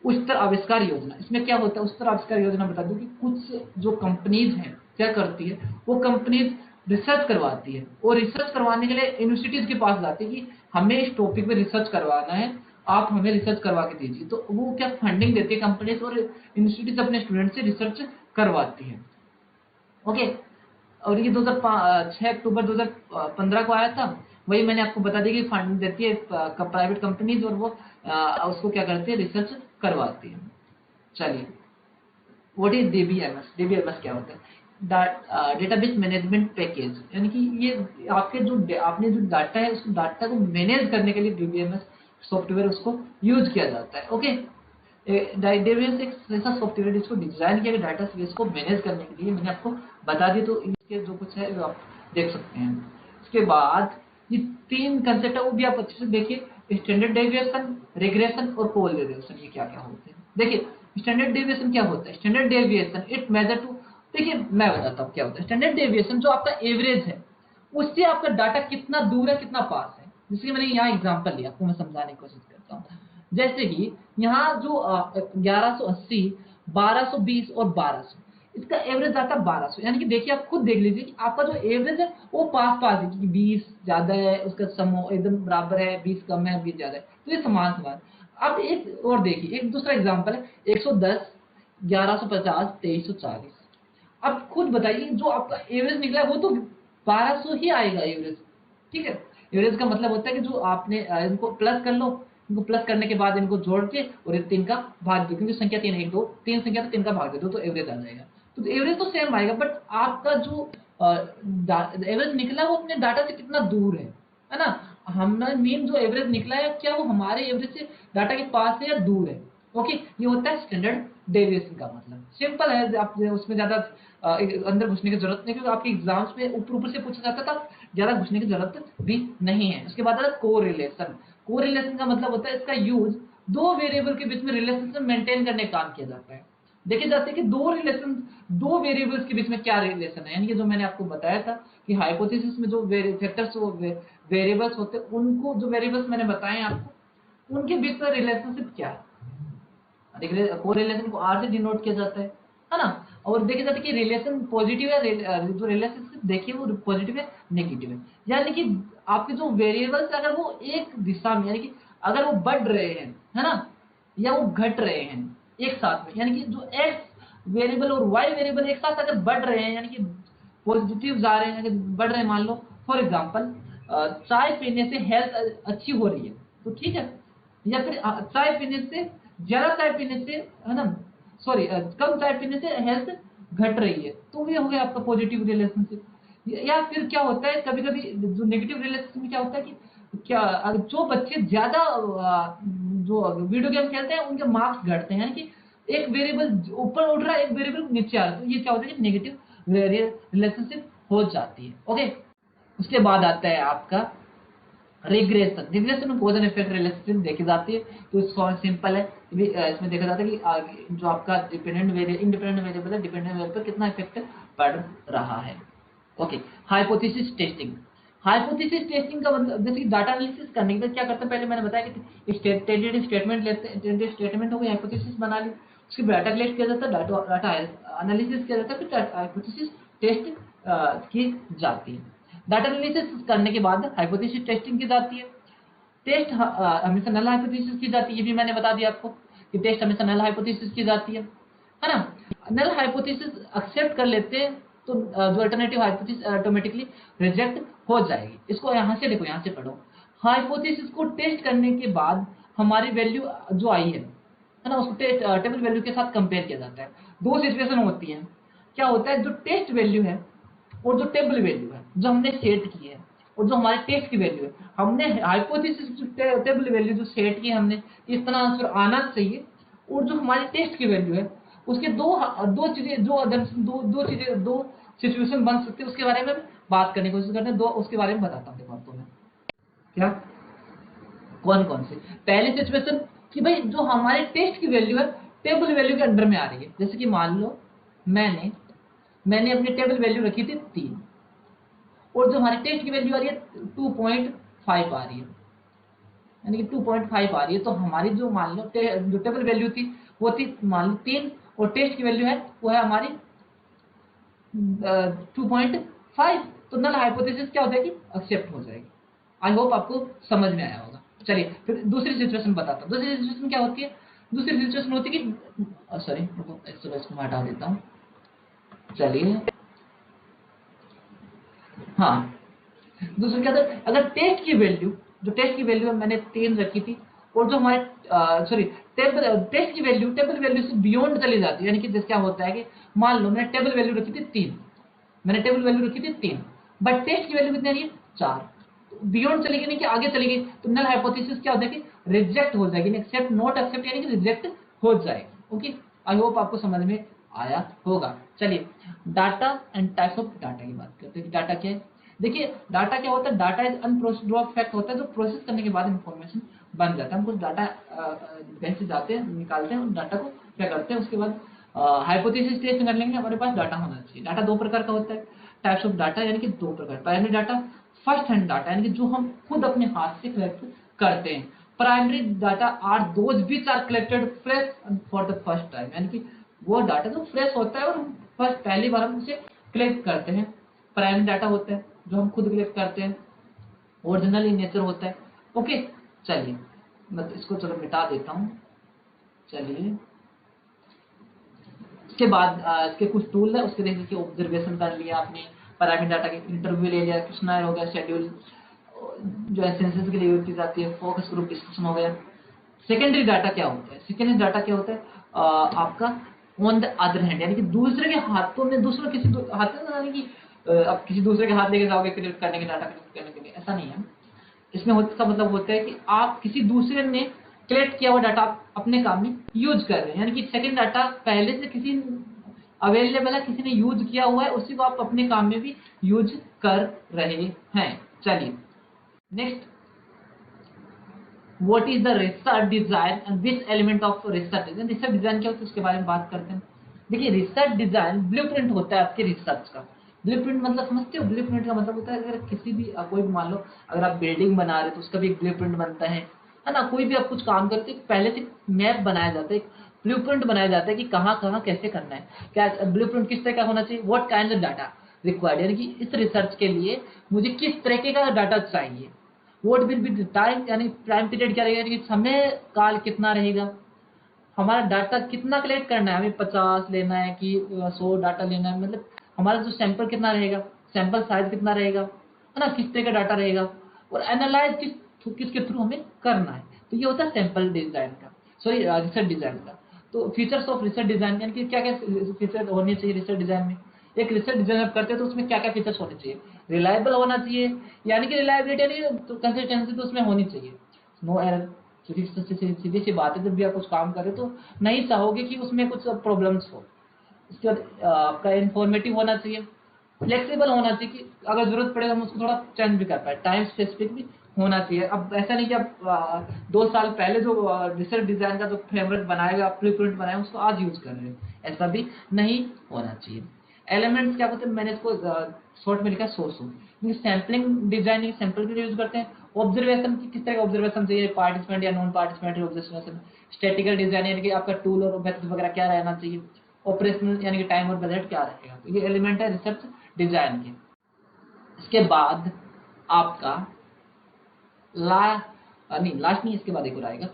A: उच्चतर आविष्कार योजना, इसमें क्या होता है, उच्चतर आविष्कार योजना बता दूं कि कुछ जो कंपनीज हैं क्या करती है, वो कंपनीज रिसर्च करवाती है, और रिसर्च करवाने के लिए यूनिवर्सिटीज के पास जाती है कि हमें इस टॉपिक पे रिसर्च करवाना है, आप हमें रिसर्च करवा के दीजिए। तो वो क्या फंडिंग देती है कंपनीज, और यूनिवर्सिटीज अपने स्टूडेंट से रिसर्च करवाती है। ओके, और ये 6 अक्टूबर 2015 को आया था। वही मैंने आपको बता दिया कि फंड देती है प्राइवेट कंपनीज, और वो उसको क्या करती है, रिसर्च करवाती है। चलिए, व्हाट इज डीबीएमएस। डीबीएमएस क्या होता है, डेटाबेस मैनेजमेंट पैकेज, यानी कि ये आपके जो आपने जो डाटा है उस डाटा को मैनेज करने के लिए डीबीएमएस सॉफ्टवेयर उसको यूज किया जाता है। ओके, डेटाबेस एक ऐसा सॉफ्टवेयर जिसको डिजाइन किया गया डाटा बेस को मैनेज करने के लिए, मैंने आपको बता दी, तो इसके जो कुछ है वो आप देख सकते हैं। उसके बाद ये तीन कंसेप्ट है वो भी आप अच्छे से देखिए, स्टैंडर्ड डेविएशन, रिग्रेशन और कोरिलेशन, ये क्या क्या होते हैं। देखिए स्टैंडर्ड डेविएशन क्या होता है, standard deviation it measure to, देखिए मैं बताता हूँ क्या होता है। स्टैंडर्ड डेविएशन जो आपका एवरेज है उससे आपका डाटा कितना दूर है कितना पास है, जिसके मैंने यहाँ एग्जांपल लिया आपको मैं समझाने की कोशिश करता हूँ। जैसे कि यहाँ जो 1180, 1220 और 1200, इसका एवरेज आता है 1200, यानी कि देखिए आप खुद देख लीजिए कि आपका जो एवरेज है वो पास पास है, क्योंकि 20 ज्यादा है उसका सम एकदम बराबर है, 20 कम है 20 ज्यादा है, तो ये समान समान। अब एक और देखिए, एक दूसरा एग्जांपल है 110, 1150, 2340। अब खुद बताइए जो आपका एवरेज निकला है वो तो 1200 ही आएगा एवरेज, ठीक है। एवरेज का मतलब होता है कि जो आपने इनको प्लस कर लो, इनको प्लस करने के बाद इनको जोड़ के और तीन का भाग दो, क्योंकि संख्या तीन, एक दो तीन संख्या तो तीन का भाग दे दो तो एवरेज आ जाएगा। तो एवरेज तो सेम आएगा, बट आपका जो एवरेज निकला वो अपने डाटा से कितना दूर है ना। हमारा मीन जो एवरेज निकला है क्या वो हमारे एवरेज से डाटा के पास है या दूर है। ओके, ये होता है स्टैंडर्ड डेविएशन का मतलब। सिंपल है, आप उसमें ज्यादा अंदर घुसने की जरूरत नहीं, क्योंकि आपके एग्जाम्स में ऊपर ऊपर से पूछा जाता था, ज्यादा घुसने की जरूरत भी नहीं है। उसके बाद आता है कोरिलेशन। कोरिलेशन का मतलब होता है इसका यूज दो वेरिएबल के बीच में रिलेशन मेंटेन करने का काम किया जाता है। देखे जाते हैं कि दो वेरिएबल्स के बीच में क्या रिलेशन है, यानी कि जो मैंने आपको बताया था कि हाइपोथेसिस में जो फैक्टर्स वेरिएबल्स होते हैं, उनको जो वेरिएबल्स मैंने बताए आपको उनके बीच में रिलेशनशिप क्या है। कोरिलेशन को आर से डिनोट किया जाता है ना। और देखिए जाता है कि रिलेशन पॉजिटिव है, जो रिलेशनशिप देखिए वो पॉजिटिव है नेगेटिव है, यानी कि आपके जो वेरिएबल्स अगर वो एक दिशा में, यानी कि अगर वो बढ़ रहे हैं, है ना, या वो घट रहे हैं एक साथ में, यानी कि जो एक्स वेरिएबल और वाई वेरिएबल एक साथ अगर बढ़ रहे हैं, यानी कि पॉजिटिव जा रहे हैं, यानी बढ़ रहे हैं, मान लो फॉर एग्जाम्पल चाय पीने से हेल्थ अच्छी हो रही है, तो ठीक है, या फिर चाय पीने से, ज्यादा चाय पीने से, है ना, सॉरी, कम चाय पीने से हेल्थ घट रही है, तो ये हो गया आपका पॉजिटिव रिलेशनशिप। या फिर क्या होता है कभी कभी जो नेगेटिव रिलेशनशिप में क्या होता है कि क्या जो बच्चे ज्यादा जो वीडियो गेम खेलते हैं उनके मार्क्स घटते हैं, यानी कि एक वेरिएबल ऊपर उठ रहा है, एक वेरिएबल नीचे आ रहा है, तो ये क्या होता है कि नेगेटिव रिलेशनशिप हो जाती है। ओके, उसके बाद आता है आपका रिग्रेशन। रिग्रेशन में कॉज एंड इफेक्ट रिलेशनशिप देखी जाती है, तो इसको सिंपल है, इसमें देखा जाता है कि जो आपका इंडिपेंडेंट वेरिएबल है, डिपेंडेंट वेरिएबल पर कितना इफेक्ट पड़ रहा है। Okay, hypothesis testing. Hypothesis testing का मतलब जैसे कि डाटा एनालिसिस करने के बाद क्या करते हैं, पहले मैंने बताया कि टेंटेटिव स्टेटमेंट लेते हैं, टेंटेटिव स्टेटमेंट हो गई, हाइपोथेसिस बना ली, उसके डाटा कलेक्ट किया जाता है, डाटा एनालिसिस किया जाता है, फिर हाइपोथेसिस टेस्ट की जाती है। डाटा एनालिसिस करने के बाद हाइपोथेसिस टेस्टिंग की जाती है। टेस्ट हमेशा नल हाइपोथेसिस की जाती है, ये भी मैंने बता दिया आपको कि टेस्ट हमेशा नल हाइपोथेसिस की जाती है ना। नल हाइपोथेसिस एक्सेप्ट कर लेते हैं तो जो अल्टरनेटिव हाइपोथेसिस ऑटोमेटिकली रिजेक्ट हो जाएगी। इसको यहाँ से देखो, यहाँ से पढ़ो, हाइपोथेसिस को टेस्ट करने के बाद हमारी वैल्यू जो आई है ना, उसको टेबल वैल्यू के साथ कंपेयर किया जाता है। दो सिचुएशन होती है, क्या होता है, जो टेस्ट वैल्यू है और जो टेबल वैल्यू है जो हमने सेट की है, और जो हमारे टेस्ट की वैल्यू है, हमने हाइपोथेसिस टेबल वैल्यू जो सेट की हमने इतना आंसर आना चाहिए, और जो हमारी टेस्ट की वैल्यू है उसके दो चीजें, दो चीजें, दो सिचुएशन बन सकते हैं, उसके बारे में बात करने की कोशिश करते हैं। दो उसके बारे में बताता हूँ देखो आपको मैं, क्या कौन कौन से। पहली सिचुएशन कि भाई जो हमारे टेस्ट की वैल्यू है टेबल वैल्यू के अंडर में आ रही है, जैसे कि मान लो मैंने अपनी टेबल वैल्यू रखी थी 3, और जो हमारी टेस्ट की वैल्यू आ रही है 2.5 आ रही है, यानी कि 2.5 आ रही है, तो हमारी जो मान लो जो टेबल वैल्यू थी वो थी मान लो 3, और टेस्ट की वैल्यू है वो है हमारी 2.5, तो नल हाइपोथेसिस क्या हो जाएगी, एक्सेप्ट हो जाएगी। आई होप आपको समझ में आया होगा। चलिए फिर दूसरी सिचुएशन बताता हूँ। दूसरी सिचुएशन क्या होती है, दूसरी सिचुएशन होती है कि सॉरी इसको हटा देता हूँ। चलिए, हाँ, दूसरा क्या था, अगर टेस्ट की वैल्यू मैंने 3 रखी थी, और जो हमारे सॉरी टेस्ट की टेबल वैल्यू से बियॉन्ड चली जाती है, यानी कि जैसे क्या होता है कि मान लो मैंने टेबल वैल्यू रखी थी 3, बट टेस्ट की वैल्यू कितनी आ रही है 4, बियॉन्ड चली गई, नहीं कि आगे चली गई, तो नल हाइपोथेसिस क्या हो जाएगी, रिजेक्ट हो जाएगी, एक्सेप्ट नॉट एक्सेप्ट यानी कि रिजेक्ट हो जाएगी। ओके, आई होप आपको समझ में आया होगा। चलिए data and types of data की बात करते हैं। डाटा क्या है, देखिए डाटा क्या होता है, डाटा इज अनप्रोसेस्ड फैक्ट होता है जो प्रोसेस करने के बाद इंफॉर्मेशन बन जाता है। हम कुछ डाटा बैंक से जाते हैं, निकालते हैं, उस डाटा को क्या करते हैं, उसके बाद हाइपोथेसिस टेस्ट कर लेंगे, हमारे पास डाटा होना चाहिए। डाटा दो प्रकार का होता है, टाइप्स ऑफ डाटा यानी कि दो प्रकार, primary data, first hand data यानी कि जो हम खुद अपने हाथ से कलेक्ट करते हैं। Primary data are those which are collected fresh for the first time, यानी कि वो डाटा जो फ्रेश होता है और हम फर्स्ट पहली बार हम उसे कलेक्ट करते हैं, प्राइमरी डाटा होता है जो हम खुद कलेक्ट करते हैं, ओरिजिनल इन नेचर होता है। ओके, चलिए मैं तो इसको चलो मिटा देता हूँ। चलिए इसके बाद इसके कुछ टूल है, उसके देखिए कि ऑब्जर्वेशन कर लिया आपने, प्राइमरी डाटा के इंटरव्यू ले लिया, क्वेश्चनर हो गया, शेड्यूल जो है सेंसस के लिए यूज की जाती है, फोकस ग्रुप डिस्कशन हो गया। सेकेंडरी डाटा क्या होता है, सेकेंडरी डाटा क्या होता है, आपका ऑन द अदर हैंड, यानी कि दूसरे के हाथों में, दूसरे किसी हाथ में, यानी कि अब किसी दूसरे के हाथ लेके जाओगे कलेक्ट करने के, डाटा कलेक्ट करने के लिए, ऐसा नहीं है। इसमें इसका मतलब होता है कि आप किसी दूसरे ने कलेक्ट किया हुआ डाटा अपने काम में यूज कर रहे हैं, यानी कि सेकंड डाटा पहले से किसी अवेलेबल है, किसी ने यूज किया हुआ है, उसी को आप अपने काम में भी यूज कर रहे हैं। चलिए next, what is the research design and which element of research design, research design क्या होता है उसके बारे में बात करते हैं। देखिए रिसर्च डिजाइन ब्लूप्रिंट होता है आपके रिसर्च का। ब्लूप्रिंट मतलब समझते हो, ब्लूप्रिंट का मतलब होता है अगर किसी भी कोई भी मान लो अगर आप बिल्डिंग बना रहे हो तो उसका भी एक ब्लूप्रिंट बनता है ना। कोई भी आप कुछ काम करते हो पहले से मैप बनाया जाता है, ब्लूप्रिंट बनाया जाता है कि कहाँ कहाँ कैसे करना है, क्या ब्लूप्रिंट किस तरह का होना चाहिए, what kind of data required, यानी कि इस रिसर्च के लिए मुझे किस तरीके का डाटा चाहिए, व्हाट विल बी टाइम, यानी टाइम पीरियड क्या रहेगा, यानी कि समय काल कितना रहेगा, हमारा डाटा कितना कलेक्ट करना है, हमें 50 लेना है कि 100 डाटा लेना है, मतलब हमारा जो सैंपल कितना रहेगा, सैंपल साइज कितना रहेगा, है ना, किस तरह का डाटा रहेगा, और एनालाइज किसके थ्रू हमें करना है। तो ये होता है सैंपल डिजाइन का, सॉरी रिसर्च डिजाइन का। तो फीचर्स ऑफ रिसर्च डिजाइन, यानी कि क्या क्या फीचर होने चाहिए रिसर्च डिजाइन में। एक रिसर्च डिजाइन आप करते हैं तो उसमें क्या क्या फीचर्स होने चाहिए, रिलायबल होना चाहिए, यानी कि रिलायबिलिटी यानी कंसिस्टेंसी तो उसमें होनी चाहिए, नो एरर। सीधी सी बात है, जब भी आप कुछ काम करें तो नहीं चाहोगे कि उसमें कुछ प्रॉब्लम्स हो। इसके बाद आपका इन्फॉर्मेटिव होना चाहिए, फ्लेक्सिबल होना चाहिए कि अगर जरूरत पड़े तो हम उसको थोड़ा चेंज भी कर पाए, टाइम स्पेसिफिक भी होना चाहिए। अब ऐसा नहीं कि आप 2 साल पहले जो रिसर्च डिजाइन का जो फ्रेमवर्क बनाया हुआ, आप प्रीप्रिंट बनाए उसको आज यूज कर रहे हो, ऐसा भी नहीं होना चाहिए। एलिमेंट्स क्या बोलते हैं, मैंने इसको शॉर्ट में लिखा सोर्स हो, सैम्पलिंग डिजाइन सैंपल के लिए यूज करते हैं। ऑब्जर्वेशन की किस तरह का ऑब्जर्वेशन चाहिए, पार्टिसिपेंट या non participant observation. Statistical design यानी कि आपका टूल और मेथड वगैरह क्या रहना चाहिए। ऑपरेशनल यानी कि टाइम और बजट क्या रहेगा। तो ये एलिमेंट है रिसर्च डिजाइन के। इसके बाद आपका नहीं लास्ट नहीं, इसके बाद एक और आएगा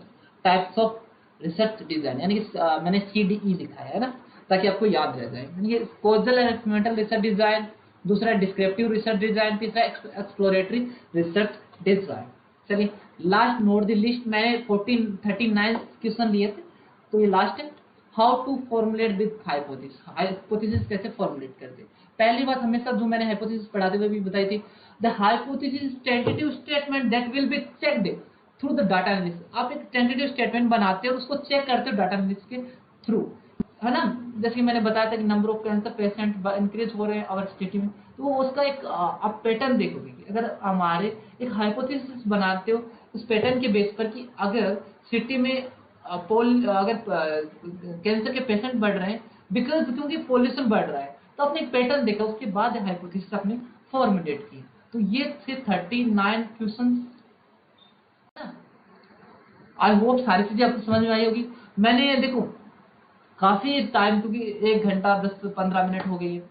A: टाइप्स ऑफ रिसर्च डिजाइन, यानी कि मैंने CDE लिखा है ना, ताकि आपको याद रह जाए। यानी कि causal and experimental research design, दूसरा डिस्क्रिप्टिव रिसर्च डिजाइन, तीसरा एक्सप्लोरेटरी रिसर्च डिजाइन। चलिए लास्ट नोट द लिस्ट, मैंने 39 क्वेश्चन लिए थे, तो ये लास्ट है। How to formulate with hypothesis, hypothesis कैसे फॉर्मुलेट करते। पहली बात हमेशा जो मैंने हाइपोथेसिस पढ़ाते हुए भी बताई थी, the hypothesis tentative statement that will be checked through the data analysis. आप एक टेंटेटिव स्टेटमेंट बनाते हो और उसको चेक करते हो डाटा एनालिसिस के थ्रू, है ना। जैसे कि मैंने बताया था कि number of cancer patient increase हो रहे हैं अवर सिटी में, तो वो उसका एक आप पैटर्न देखोगे कि अगर हमारे एक हाइपोथेसिस बनाते हो उस पैटर्न के बेस पर कि अगर सिटी में अगर कैंसर के पेशेंट बढ़ रहे हैं बिकॉज क्योंकि पॉल्यूशन बढ़ रहा है, तो आपने एक पैटर्न देखा, उसके बाद हाइपोथेसिस आपने फॉर्मुलेट की। तो ये थे 39 क्वेश्चन। आई होप सारी चीजें आपको समझ में आई होगी। मैंने देखो काफी टाइम, क्योंकि 1 घंटा 10-15 मिनट हो गई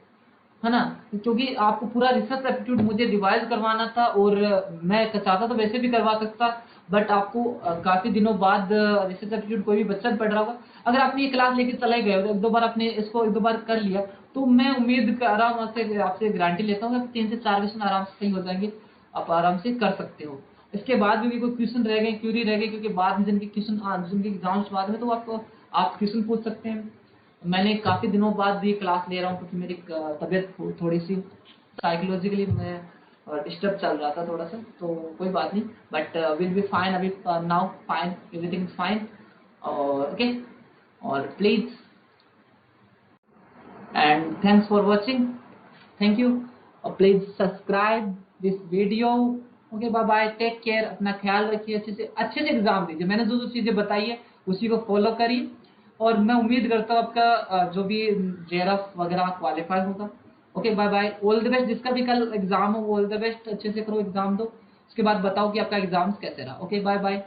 A: है ना, क्योंकि आपको पूरा रिसर्च एप्टीट्यूड मुझे रिवाइज करवाना था, और मैं चाहता तो वैसे भी करवा सकता, बट आपको काफी दिनों बाद रिसर्च एप्टीट्यूड कोई भी बच्चा पढ़ रहा होगा, अगर आपने ये क्लास लेके चले गए और 1-2 बार आपने इसको 1-2 बार कर लिया, तो मैं उम्मीद कर रहा हूँ आपसे गारंटी लेता हूँ कि 3 से 4 क्वेश्चन आराम से सही हो जाएंगे, आप आराम से कर सकते हो। इसके बाद भी कोई क्वेश्चन रह गए, क्यूरी रह गई, क्योंकि बाद में जिनके क्वेश्चन जिनके एग्जाम्स बाद में, तो आप क्वेश्चन पूछ सकते हैं। मैंने काफी दिनों बाद भी क्लास ले रहा हूँ, क्योंकि मेरी तबीयत थोड़ी सी साइकोलॉजिकली मैं डिस्टर्ब चल रहा था थोड़ा सा, तो कोई बात नहीं, बट विल बी फाइन अभी, now fine, everything is fine. और ओके, और please and thanks for watching, thank you, और please subscribe this video. Okay, bye bye, take care, अपना ख्याल रखिए, अच्छे से एग्जाम दीजिए। मैंने जो जो चीजें बताई है उसी को फॉलो करिए, और मैं उम्मीद करता हूँ आपका जो भी JRF वगैरह क्वालिफाई होगा। Okay, bye bye, all the best. जिसका भी कल एग्जाम हो, ऑल द बेस्ट, अच्छे से करो, एग्जाम दो, उसके बाद बताओ कि आपका एग्जाम कैसे रहा। Okay, bye bye.